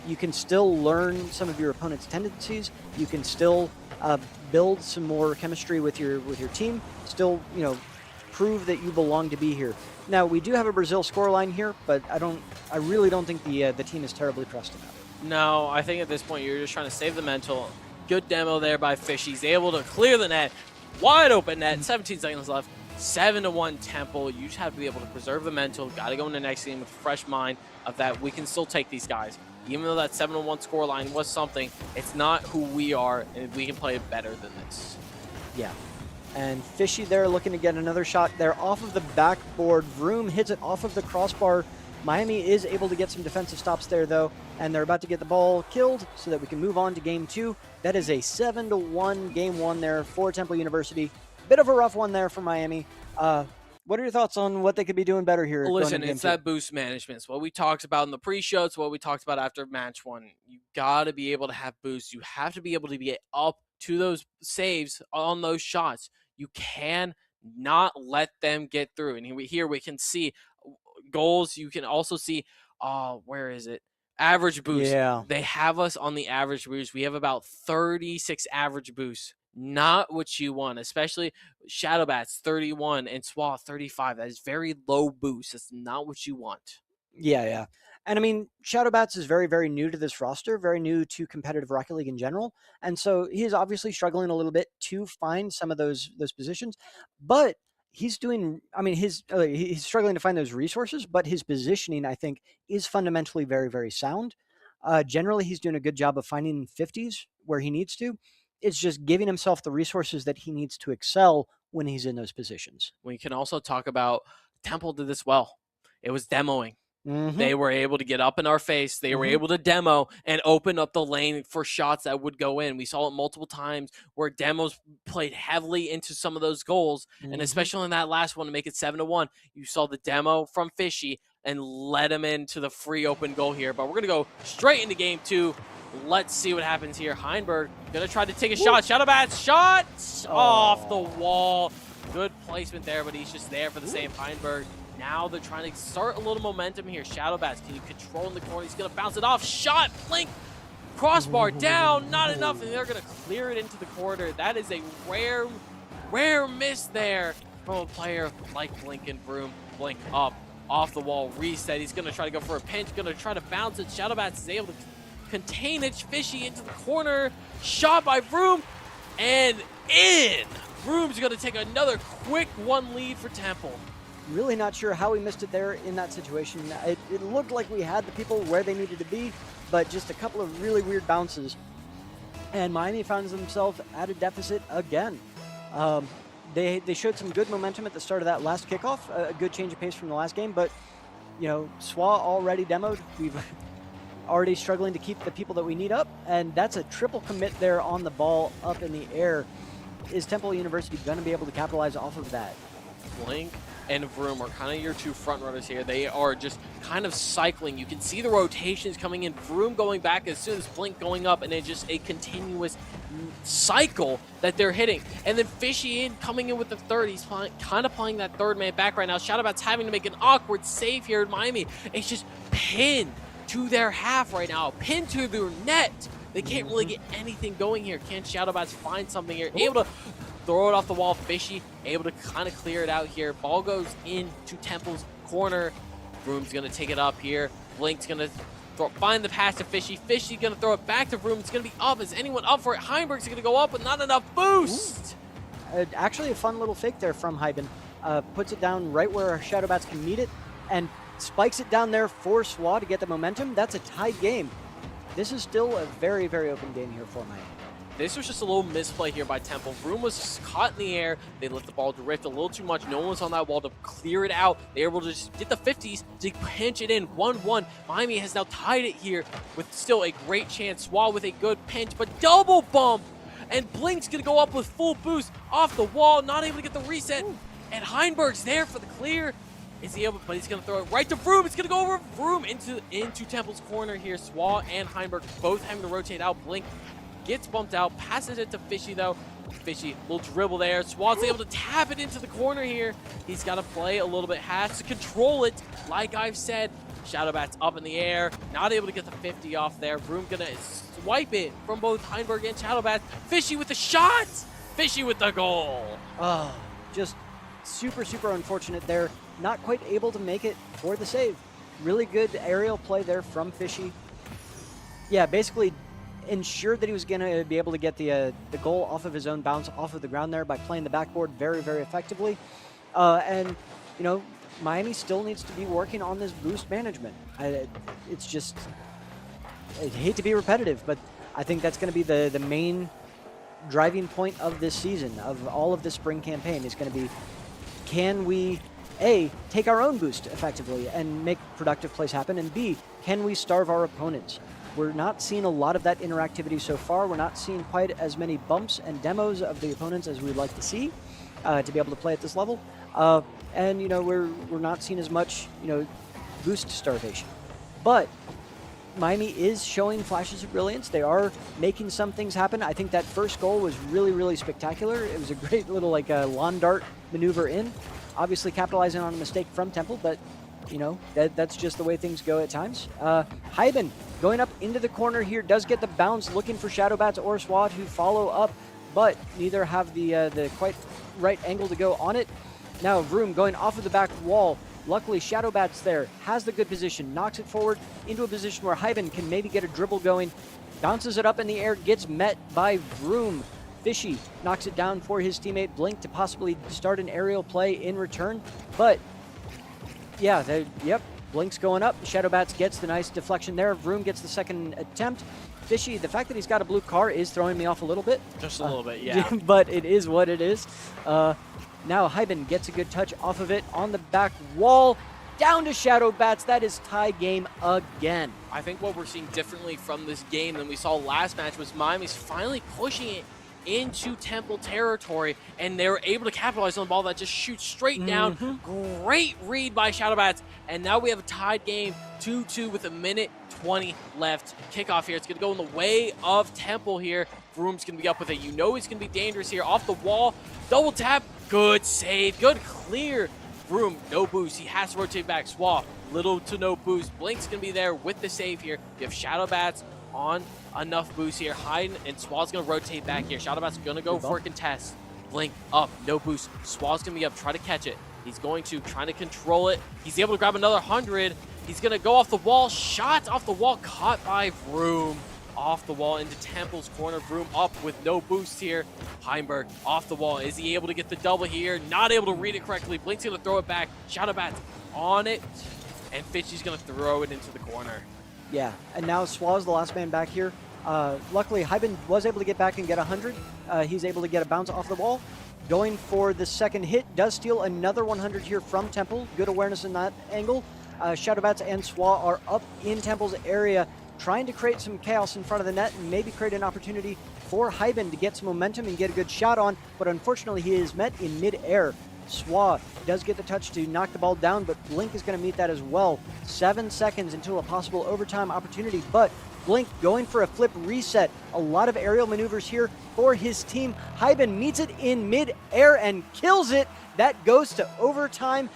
you can still learn some of your opponent's tendencies. You can still build some more chemistry with your team. Still, prove that you belong to be here. Now, we do have a Brazil scoreline here, but I really don't think the team is terribly pressed about it. No, I think at this point you're just trying to save the mental. Good demo there by Fish. He's able to clear the net. Wide open net. 17 seconds left. 7-1 Temple. You just have to be able to preserve the mental. Got to go in the next game with a fresh mind of that we can still take these guys. Even though that 7-1 scoreline was something, it's not who we are, and we can play better than this. Yeah. And Fishy there looking to get another shot there off of the backboard. Vroom hits it off of the crossbar. Miami is able to get some defensive stops there, though, and they're about to get the ball killed so that we can move on to game 2. That is a 7-1 game 1 there for Temple University. Bit of a rough one there for Miami. What are your thoughts on what they could be doing better here? Listen, it's that boost management. It's what we talked about in the pre-show. It's what we talked about after match 1. You got to be able to have boosts. You have to be able to get up to those saves on those shots. You can not let them get through. And here we can see goals. You can also see, where is it? Average boost. Yeah. They have us on the average boost. We have about 36 average boosts. Not what you want, especially Shadowbats 31 and Swa 35. That is very low boost. That's not what you want. Yeah. And I mean, Shadowbats is very, very new to this roster, very new to competitive Rocket League in general. And so he is obviously struggling a little bit to find some of those positions. But he's doing, I mean, he's struggling to find those resources, but his positioning, I think, is fundamentally very, very sound. Generally, he's doing a good job of finding 50s where he needs to. It's just giving himself the resources that he needs to excel when he's in those positions. We can also talk about Temple did this well. It was demoing. Mm-hmm. They were able to get up in our face. They were able to demo and open up the lane for shots that would go in. We saw it multiple times where demos played heavily into some of those goals. And especially in that last one to make it 7-1, you saw the demo from Fishy and let him into the free open goal here. But we're going to go straight into game 2. Let's see what happens here. Heinberg going to try to take a shot. Shadowbats shot off the wall. Good placement there, but he's just there for the save. Heinberg. Now they're trying to start a little momentum here. Shadowbats, can you control in the corner? He's going to bounce it off. Shot, blink, crossbar down, not enough, and they're going to clear it into the corner. That is a rare miss there from a player like Blink and Vroom. Blink up, off the wall, reset. He's going to try to go for a pinch, going to try to bounce it. Shadowbats is able to contain it. Fishy into the corner. Shot by Vroom, and in. Vroom's going to take another quick 1 lead for Temple. Really not sure how we missed it there in that situation. It looked like we had the people where they needed to be, but just a couple of really weird bounces. And Miami finds themselves at a deficit again. They showed some good momentum at the start of that last kickoff, a good change of pace from the last game, but, Swa already demoed. We've already struggling to keep the people that we need up, and that's a triple commit there on the ball up in the air. Is Temple University going to be able to capitalize off of that? Blink and Vroom are kind of your two front runners here. They are just kind of cycling. You can see the rotations coming in. Vroom going back as soon as Blink going up, and it's just a continuous cycle that they're hitting. And then Fishy coming in with the third. He's kind of playing that third man back right now. Shadowbat's having to make an awkward save here in Miami. It's just pinned to their half right now, pinned to their net. They can't really get anything going here. Can Shadowbats find something here? Able to throw it off the wall. Fishy able to kind of clear it out here. Ball goes into Temple's corner. Vroom's going to take it up here. Blink's going to find the pass to Fishy. Fishy going to throw it back to Vroom. It's going to be up. Is anyone up for it? Heinberg's going to go up, but not enough boost. Actually, a fun little fake there from Hyben. Puts it down right where Shadowbats can meet it and spikes it down there for Swa to get the momentum. That's a tied game. This is still a very, very open game here for Miami. This was just a little misplay here by Temple. Vroom was caught in the air. They let the ball drift a little too much. No one was on that wall to clear it out. They were able to just get the 50s to pinch it in 1-1. Miami has now tied it here with still a great chance. Swa with a good pinch, but double bump. And Blink's going to go up with full boost off the wall. Not able to get the reset. Ooh. And Heinberg's there for the clear. Is he able? But he's going to throw it right to Vroom. It's going to go over Vroom into Temple's corner here. Swa and Heinberg both having to rotate out. Blink gets bumped out, passes it to Fishy though. Fishy, little dribble there. Swa's able to tap it into the corner here. He's got to play a little bit, has to control it. Like I've said, Shadowbat's up in the air, not able to get the 50 off there. Vroom gonna swipe it from both Heinberg and Shadowbat. Fishy with the shot! Fishy with the goal! Oh, just super, super unfortunate there. Not quite able to make it for the save. Really good aerial play there from Fishy. Yeah, basically ensured that he was going to be able to get the goal off of his own bounce off of the ground there by playing the backboard very, very effectively. And, you know, Miami still needs to be working on this boost management. It's just, I hate to be repetitive, but I think that's going to be the main driving point of this season, of all of the spring campaign, is going to be, can we, A, take our own boost effectively and make productive plays happen, and B, can we starve our opponents? We're not seeing a lot of that interactivity so far. We're not seeing quite as many bumps and demos of the opponents as we'd like to see to be able to play at this level. And, you know, we're not seeing as much, you know, boost starvation. But Miami is showing flashes of brilliance. They are making some things happen. I think that first goal was really, really spectacular. It was a great little, like, lawn dart maneuver in. Obviously capitalizing on a mistake from Temple, but, you know, that's just the way things go at times. Hyben going up into the corner here, does get the bounce, looking for Shadowbats or Swat who follow up, but neither have the quite right angle to go on it. Now Vroom going off of the back wall. Luckily, Shadowbats there, has the good position, knocks it forward into a position where Hyben can maybe get a dribble going, bounces it up in the air, gets met by Vroom. Fishy knocks it down for his teammate Blink to possibly start an aerial play in return, but yeah, Blink's going up. Shadowbats gets the nice deflection there. Vroom gets the second attempt. Fishy, the fact that he's got a blue car is throwing me off a little bit. Just a little bit, yeah. But it is what it is. Now Hyben gets a good touch off of it on the back wall. Down to Shadowbats. That is tie game again. I think what we're seeing differently from this game than we saw last match was Miami's finally pushing it into Temple territory, and they were able to capitalize on the ball that just shoots straight down. Great read by Shadowbats, and now we have a tied game, 2-2 with 1:20 left. Kickoff here, it's going to go in the way of Temple here. Vroom's going to be up with it. You know he's going to be dangerous here. Off the wall, double tap, good save, good clear. Vroom, no boost, he has to rotate back. Swap, little to no boost. Blink's going to be there with the save here. You have Shadowbats on enough boost here. Hyden and Swall's going to rotate back here. Shadowbat's going to go for a contest. Blink up, no boost. Swall's going to be up, try to catch it. He's going to, trying to control it. He's able to grab another 100. He's going to go off the wall. Shot off the wall, caught by Vroom. Off the wall into Temple's corner. Vroom up with no boost here. Heinberg off the wall. Is he able to get the double here? Not able to read it correctly. Blink's going to throw it back. Shadowbat's on it. And Fishy's going to throw it into the corner. Yeah, and now Swall's the last man back here. Luckily, Hyben was able to get back and get 100. He's able to get a bounce off the wall. Going for the second hit, does steal another 100 here from Temple. Good awareness in that angle. Shadowbats and Swa are up in Temple's area, trying to create some chaos in front of the net and maybe create an opportunity for Hyben to get some momentum and get a good shot on, but unfortunately he is met in mid-air. Swa does get the touch to knock the ball down, but Blink is going to meet that as well. 7 seconds until a possible overtime opportunity, but Blink going for a flip reset. A lot of aerial maneuvers here for his team. Hyben meets it in mid-air and kills it. That goes to overtime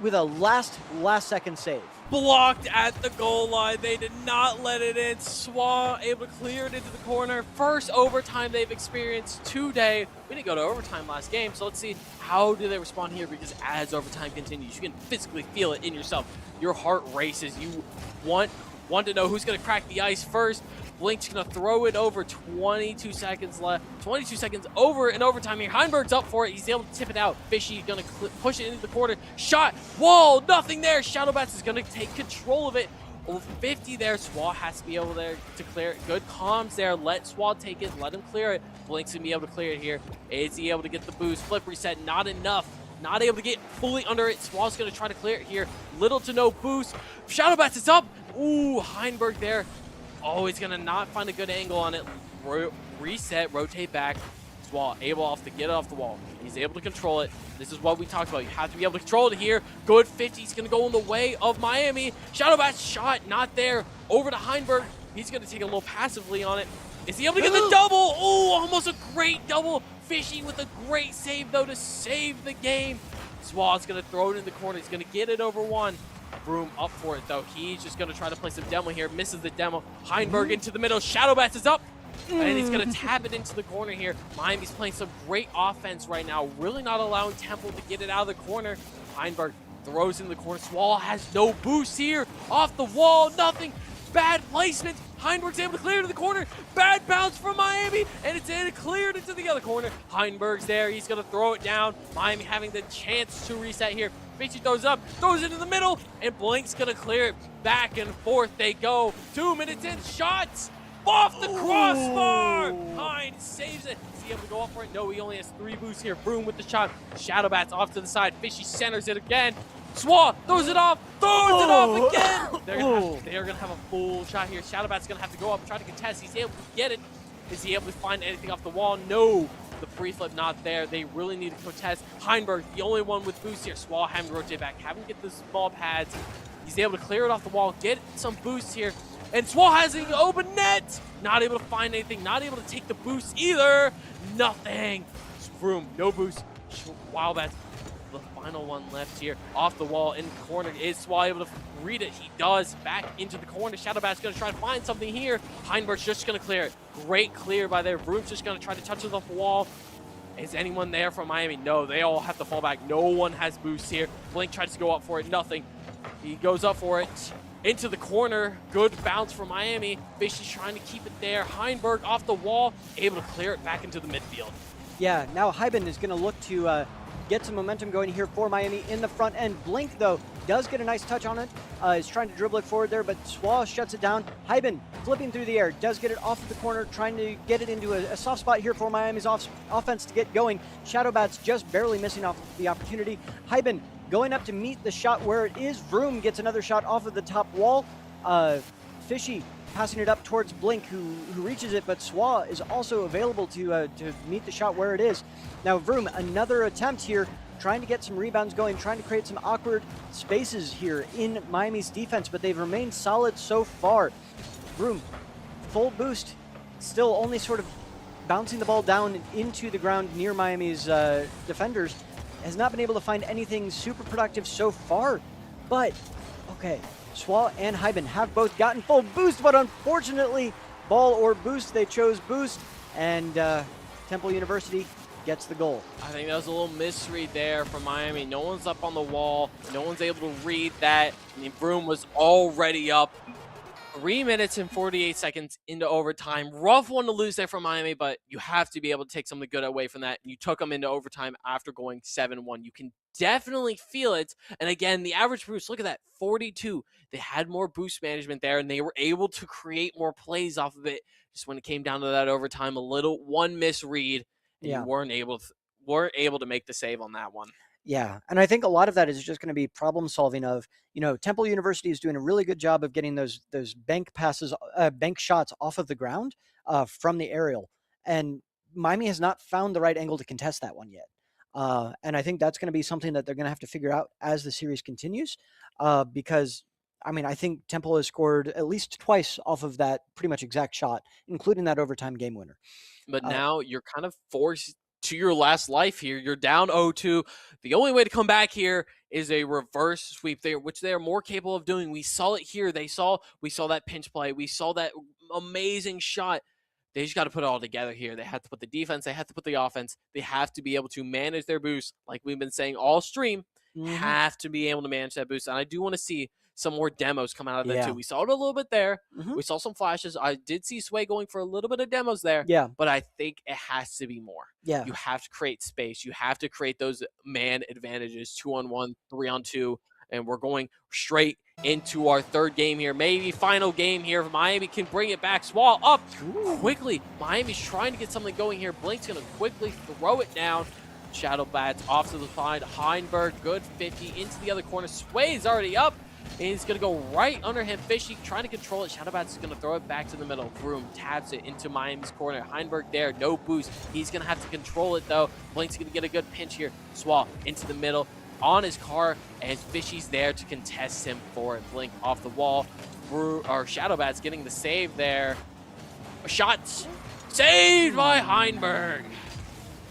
with a last second save. Blocked at the goal line. They did not let it in. Swa able to clear it into the corner. First overtime they've experienced today. We didn't go to overtime last game, so let's see how do they respond here, because as overtime continues, you can physically feel it in yourself. Your heart races. You want to know who's going to crack the ice first. Blink's going to throw it over. 22 seconds left. 22 seconds over in overtime here. Heinberg's up for it. He's able to tip it out. Fishy going to push it into the corner. Shot. Wall. Nothing there. Shadowbats is going to take control of it. Over 50 there. Swa has to be able there to clear it. Good comms there. Let Swa take it. Let him clear it. Blink's going to be able to clear it here. Is he able to get the boost? Flip reset. Not enough. Not able to get fully under it. Swa's going to try to clear it here. Little to no boost. Shadowbats is up. Ooh, Heinberg there. Oh, he's going to not find a good angle on it. Reset, rotate back. Swa able to get it off the wall. He's able to control it. This is what we talked about. You have to be able to control it here. Good 50. He's going to go in the way of Miami. Shadowbats shot, not there. Over to Heinberg. He's going to take a little passively on it. Is he able to get the double? Oh, almost a great double. Fishy with a great save, though, to save the game. Swa's going to throw it in the corner. He's going to get it over one. Broom up for it, though. He's just going to try to play some demo here. Misses the demo. Heinberg into the middle. Shadowbats is up. And he's going to tap it into the corner here. Miami's playing some great offense right now. Really not allowing Temple to get it out of the corner. Heinberg throws in the corner. Swall has no boost here. Off the wall. Nothing. Bad placement. Heinberg's able to clear to the corner. Bad bounce from Miami. And it's cleared into the other corner. Heinberg's there. He's going to throw it down. Miami having the chance to reset here. Fishy throws up, throws it in the middle, and Blink's going to clear it. Back and forth they go. 2 minutes in. Shots off the crossbar. Hines saves it. Is he able to go up for it? No, he only has 3 boosts here. Broom with the shot. Shadowbats off to the side. Fishy centers it again. Swa throws it off again. They're gonna have a full shot here. Shadowbat's gonna have to go up and try to contest. He's able to get it. Is he able to find anything off the wall? No. The pre-flip not there. They really need to contest. Heinberg, the only one with boost here. Swa having to rotate back, having to get the small pads. He's able to clear it off the wall, get some boost here. And Swa has an open net. Not able to find anything. Not able to take the boost either. Nothing. Vroom, no boost. Wildbats. The final one left here. Off the wall in the corner. Is Swa able to read it? He does. Back into the corner. Shadowbat's going to try to find something here. Heinberg's just going to clear it. Great clear by there. Vroom's just going to try to touch it off the wall. Is anyone there from Miami? No, they all have to fall back. No one has boosts here. Blink tries to go up for it. Nothing. He goes up for it. Into the corner. Good bounce from Miami. Fishy's trying to keep it there. Heinberg off the wall. Able to clear it back into the midfield. Yeah, now Hyben is going to look to get some momentum going here for Miami in the front end. Blink, though, does get a nice touch on it. Is trying to dribble it forward there, but Swa shuts it down. Hyben flipping through the air, does get it off of the corner, trying to get it into a soft spot here for Miami's offense to get going. Shadowbats just barely missing off the opportunity. Hyben going up to meet the shot where it is. Vroom gets another shot off of the top wall. Fishy passing it up towards Blink, who reaches it, but Swa is also available to meet the shot where it is. Now Vroom, another attempt here, trying to get some rebounds going, trying to create some awkward spaces here in Miami's defense, but they've remained solid so far. Vroom, full boost, still only sort of bouncing the ball down into the ground near Miami's defenders. Has not been able to find anything super productive so far, but okay. Swa and Hyben have both gotten full boost, but unfortunately, ball or boost, they chose boost, and Temple University gets the goal. I think that was a little misread there from Miami. No one's up on the wall. No one's able to read that. I mean, Broom was already up. 3 minutes and 48 seconds into overtime. Rough one to lose there from Miami, but you have to be able to take something good away from that. You took them into overtime after going 7-1. You can definitely feel it. And again, the average boost, look at that, 42. They had more boost management there, and they were able to create more plays off of it. Just when it came down to that overtime, one misread, and you weren't able to make the save on that one. Yeah, and I think a lot of that is just going to be problem solving of, Temple University is doing a really good job of getting those bank passes, bank shots off of the ground from the aerial. And Miami has not found the right angle to contest that one yet. And I think that's going to be something that they're going to have to figure out as the series continues, because I mean, I think Temple has scored at least twice off of that pretty much exact shot, including that overtime game winner. But Uh, now you're kind of forced to your last life here. You're down 0-2. The only way to come back here is a reverse sweep there, which they are more capable of doing. We saw it here. We saw that pinch play. We saw that amazing shot. They just got to put it all together here. They have to put the defense. They have to put the offense. They have to be able to manage their boost, like we've been saying all stream. mhm. Have to be able to manage that boost. And I do want to see some more demos come out of that Yeah. too. We saw it a little bit there. Mhm. We saw some flashes. I did see Sway going for a little bit of demos there, Yeah. but I think it has to be more. Yeah. You have to create space. You have to create those man advantages, 2-on-1, 3-on-2, and we're going straight into our third game here, maybe final game here. If Miami can bring it back. Swall up quickly. Miami's trying to get something going here. Blink's going to quickly throw it down. Shadow Bats off to the side. Heinberg, good 50 into the other corner. Sway's already up. And he's going to go right under him. Fishy trying to control it. Shadow Bats is going to throw it back to the middle. Vroom taps it into Miami's corner. Heinberg there, no boost. He's going to have to control it, though. Blink's going to get a good pinch here. Swall into the middle on his car, and Fishy's there to contest him for it. Blink off the wall. Shadow Bats getting the save there. Shots saved by Heinberg.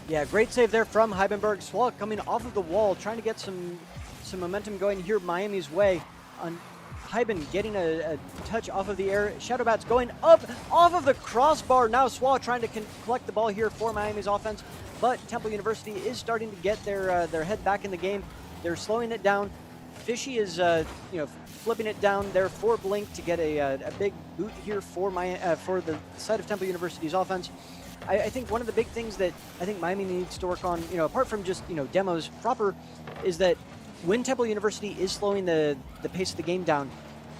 Yeah, great save there from Heibenberg. Swallow coming off of the wall, trying to get some momentum going here Miami's way. On Heiben getting a touch off of the air. Shadowbats going up off of the crossbar. Now Swallow trying to collect the ball here for Miami's offense, but Temple University is starting to get their head back in the game. They're slowing it down. Fishy is flipping it down there for Blink to get a big boot here for the side of Temple University's offense. I think one of the big things that I think Miami needs to work on, apart from just demos proper, is that when Temple University is slowing the pace of the game down,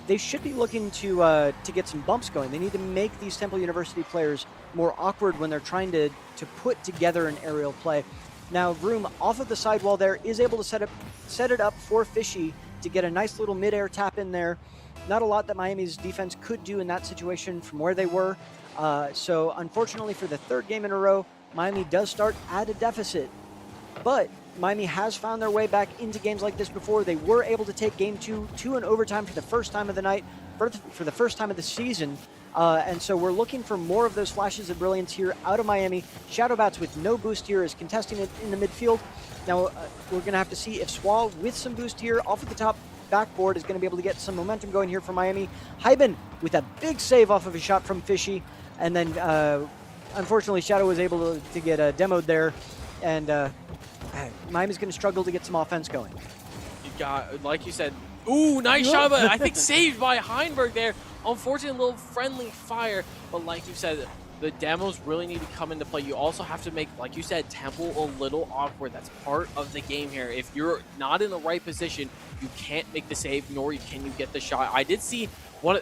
they should be looking to get some bumps going. They need to make these Temple University players more awkward when they're trying to put together an aerial play. Now, Vroom off of the sidewall there is able to set it up for Fishy to get a nice little mid-air tap in there. Not a lot that Miami's defense could do in that situation from where they were. So unfortunately for the third game in a row, Miami does start at a deficit. But Miami has found their way back into games like this before. They were able to take game two in overtime for the first time of the night, for the first time of the season. And so we're looking for more of those flashes of brilliance here out of Miami. Shadowbats with no boost here is contesting it in the midfield. Now we're going to have to see if Swall with some boost here off of the top backboard is going to be able to get some momentum going here for Miami. Heiben with a big save off of a shot from Fishy. And then unfortunately Shadow was able to get demoed there. And Miami's going to struggle to get some offense going. You got, like you said, ooh, nice shot, but I think saved by Heinberg there. Unfortunately, a little friendly fire, but like you said, the demos really need to come into play. You also have to make, like you said, Temple a little awkward. That's part of the game here. If you're not in the right position, you can't make the save, nor can you get the shot. I did see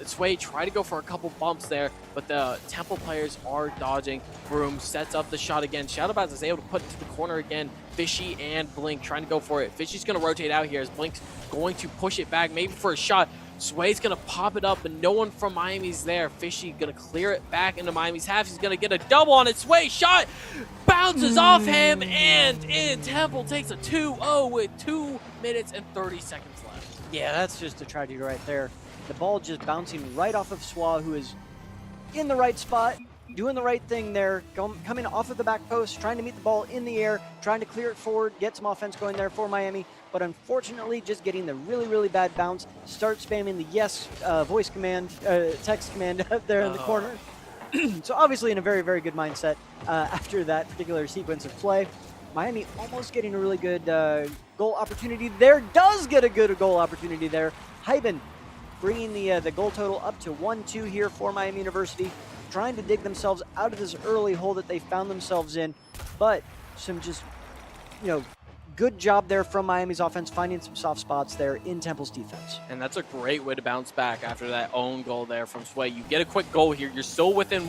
Sway try to go for a couple bumps there, but the Temple players are dodging. Broom sets up the shot again. Shadowbats is able to put it to the corner again. Fishy and Blink trying to go for it. Fishy's going to rotate out here as Blink's going to push it back, maybe for a shot. Sway's going to pop it up, but no one from Miami's there. Fishy going to clear it back into Miami's half. He's going to get a double on it. Sway shot bounces off him, and Temple takes a 2-0 with 2 minutes and 30 seconds left. Yeah, that's just a tragedy right there. The ball just bouncing right off of Swa, who is in the right spot, doing the right thing there, coming off of the back post, trying to meet the ball in the air, trying to clear it forward, get some offense going there for Miami. But unfortunately, just getting the really, really bad bounce, start spamming the yes voice command, text command up there in the corner. So obviously in a very, very good mindset after that particular sequence of play. Miami almost getting a really good goal opportunity there. Does get a good goal opportunity there. Heiben bringing the goal total up to 1-2 here for Miami University, trying to dig themselves out of this early hole that they found themselves in. But some just, good job there from Miami's offense, finding some soft spots there in Temple's defense. And that's a great way to bounce back after that own goal there from Sway. You get a quick goal here. You're still within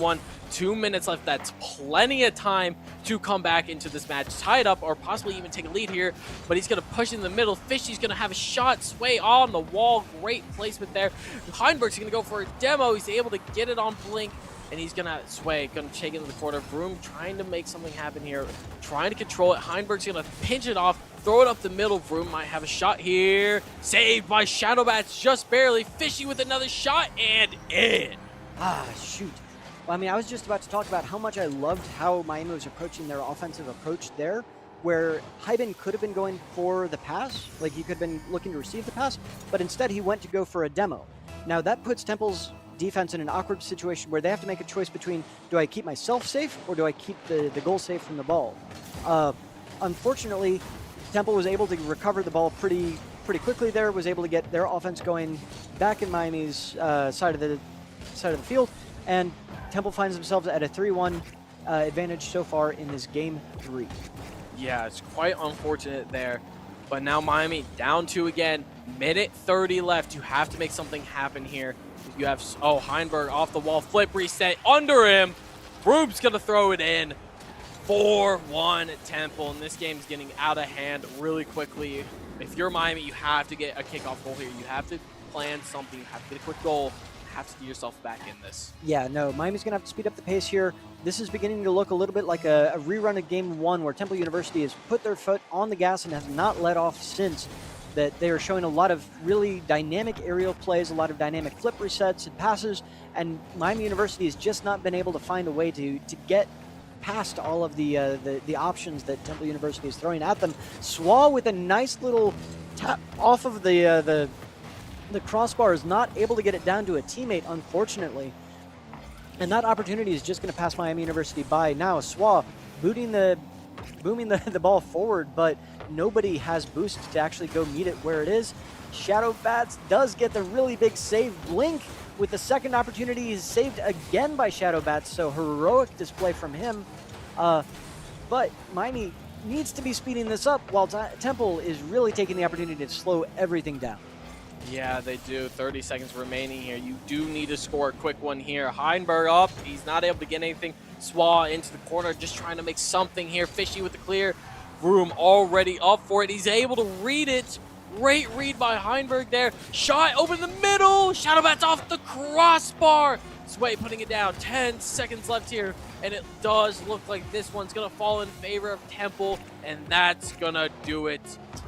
2 minutes left. That's plenty of time to come back into this match, tie it up, or possibly even take a lead here. But he's going to push in the middle. Fishy's going to have a shot. Sway on the wall. Great placement there. Heinberg's going to go for a demo. He's able to get it on Blink. and he's gonna sway, gonna take it into the corner. Vroom trying to make something happen here, trying to control it. Heinberg's gonna pinch it off, throw it up the middle. Vroom might have a shot here. Saved by Shadowbats just barely. Fishy with another shot and in. Shoot. Well, I mean, I was just about to talk about how much I loved how Miami was approaching their offensive approach there, where Hyben could have been going for the pass, like he could have been looking to receive the pass, but instead he went to go for a demo. Now that puts Temple's defense in an awkward situation where they have to make a choice between, do I keep myself safe or do I keep the goal safe from the ball? Unfortunately, Temple was able to recover the ball pretty quickly there, was able to get their offense going back in Miami's side of the field, and Temple finds themselves at a 3-1 advantage so far in this game 3. Yeah, it's quite unfortunate there. But now Miami down 2 again. Minute 30 left. You have to make something happen here. You have, Heinberg off the wall. Flip reset under him. Vroom's going to throw it in. 4-1 Temple. And this game's getting out of hand really quickly. If you're Miami, you have to get a kickoff goal here. You have to plan something. You have to get a quick goal. Have to get yourself back in this. Yeah, no, Miami's going to have to speed up the pace here. This is beginning to look a little bit like a rerun of Game 1 where Temple University has put their foot on the gas and has not let off since. That they are showing a lot of really dynamic aerial plays, a lot of dynamic flip resets and passes, and Miami University has just not been able to find a way to get past all of the options that Temple University is throwing at them. Swa with a nice little tap off of the crossbar is not able to get it down to a teammate, unfortunately. And that opportunity is just going to pass Miami University by. Now Swa booming the ball forward, but nobody has boost to actually go meet it where it is. Shadowbats does get the really big save. Blink with the second opportunity is saved again by Shadowbats, so heroic display from him. But Miami needs to be speeding this up while Temple is really taking the opportunity to slow everything down. Yeah, they do. 30 seconds remaining here. You do need to score a quick one here. Heinberg up. He's not able to get anything. Swa into the corner, just trying to make something here. Fishy with the clear. Vroom already up for it. He's able to read it. Great read by Heinberg there. Shot over the middle. Shadowbats off the crossbar. Sway putting it down. 10 seconds left here. And it does look like this one's going to fall in favor of Temple. And that's going to do it.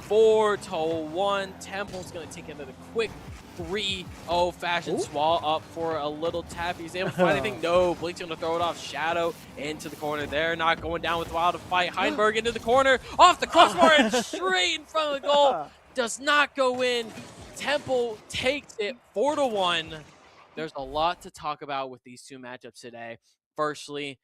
4-1. Temple's going to take it at a quick 3-0 fashion. Swall up for a little tap. He's able to find anything. No. Blink's going to throw it off. Shadow into the corner. They're not going down with Wild to fight. Heinberg into the corner. Off the crossbar and straight in front of the goal. Does not go in. Temple takes it 4-1. There's a lot to talk about with these two matchups today. Firstly,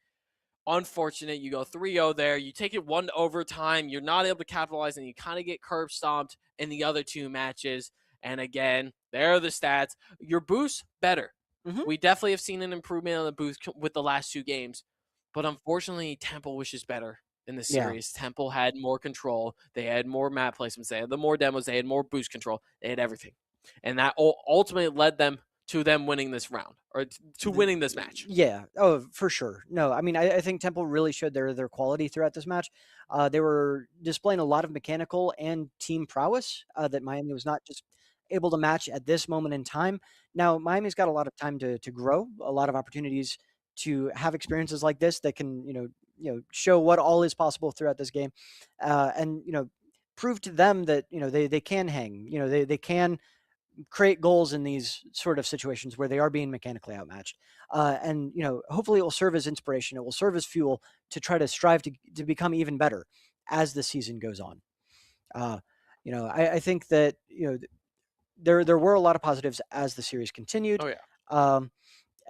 unfortunate, you go 3-0 there. You take it 1 to overtime. You're not able to capitalize, and you kind of get curb stomped in the other two matches. And again, there are the stats. Your boost, better. We definitely have seen an improvement on the boost with the last 2 games. But unfortunately, Temple wishes better in this series. Temple had more control. They had more map placements. They had the more demos. They had more boost control. They had everything. And that ultimately led them to them winning this round, or to winning this match. Yeah, oh, for sure. No, I mean, I think Temple really showed their quality throughout this match. They were displaying a lot of mechanical and team prowess that Miami was not just able to match at this moment in time. Now, Miami's got a lot of time to grow, a lot of opportunities to have experiences like this that can, show what all is possible throughout this game, and prove to them that they can hang. They can create goals in these sort of situations where they are being mechanically outmatched. And hopefully it will serve as inspiration. It will serve as fuel to try to strive to become even better as the season goes on. I think that there were a lot of positives as the series continued. Oh yeah.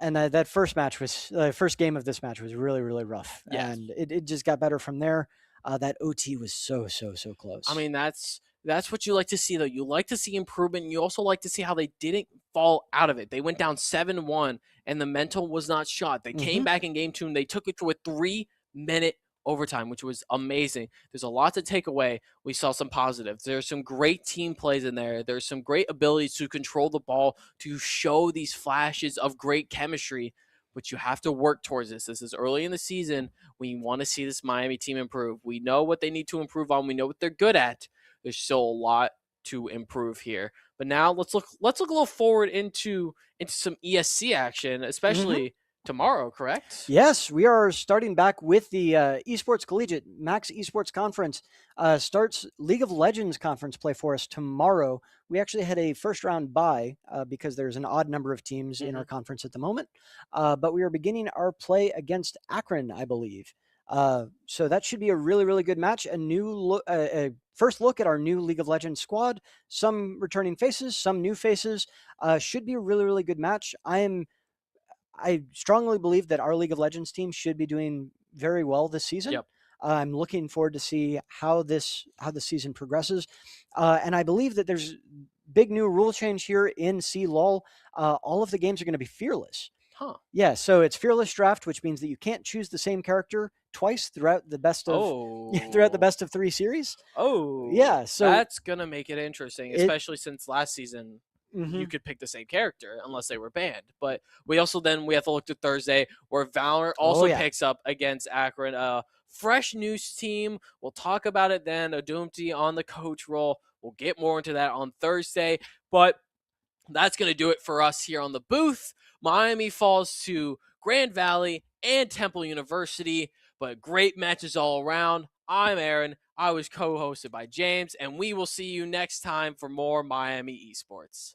And that first match was the first game of this match was really, really rough. Yes. And it just got better from there. That OT was so close. I mean, that's what you like to see, though. You like to see improvement. And you also like to see how they didn't fall out of it. They went down 7-1, and the mental was not shot. They came back in game 2, and they took it to a 3-minute overtime, which was amazing. There's a lot to take away. We saw some positives. There's some great team plays in there. There's some great abilities to control the ball, to show these flashes of great chemistry. But you have to work towards this. This is early in the season. We want to see this Miami team improve. We know what they need to improve on. We know what they're good at. There's still a lot to improve here. But now let's look a little forward into some ESC action, especially tomorrow, correct? Yes, we are starting back with the Esports Collegiate Max Esports Conference. Starts League of Legends conference play for us tomorrow. We actually had a first round bye because there's an odd number of teams in our conference at the moment. But we are beginning our play against Akron, I believe. So that should be a really, really good match. A first look at our new League of Legends squad. Some returning faces, some new faces. Should be a really, really good match. I strongly believe that our League of Legends team should be doing very well this season. Yep. I'm looking forward to see how the season progresses, and I believe that there's big new rule change here in CLOL. All of the games are going to be fearless. Huh. Yeah, so it's fearless draft, which means that you can't choose the same character twice throughout the best of throughout the best of 3 series. Yeah, so that's gonna make it interesting, it especially since last season you mhm. could pick the same character unless they were banned. But we have to look to Thursday where Valorant Oh also yeah. picks up against Akron, a fresh news team. We'll talk about it then. Adumti on the coach role. We'll get more into that on Thursday, but that's going to do it for us here on the booth. Miami falls to Grand Valley and Temple University, but great matches all around. I'm Aaron. I was co hosted by James, and we will see you next time for more Miami Esports.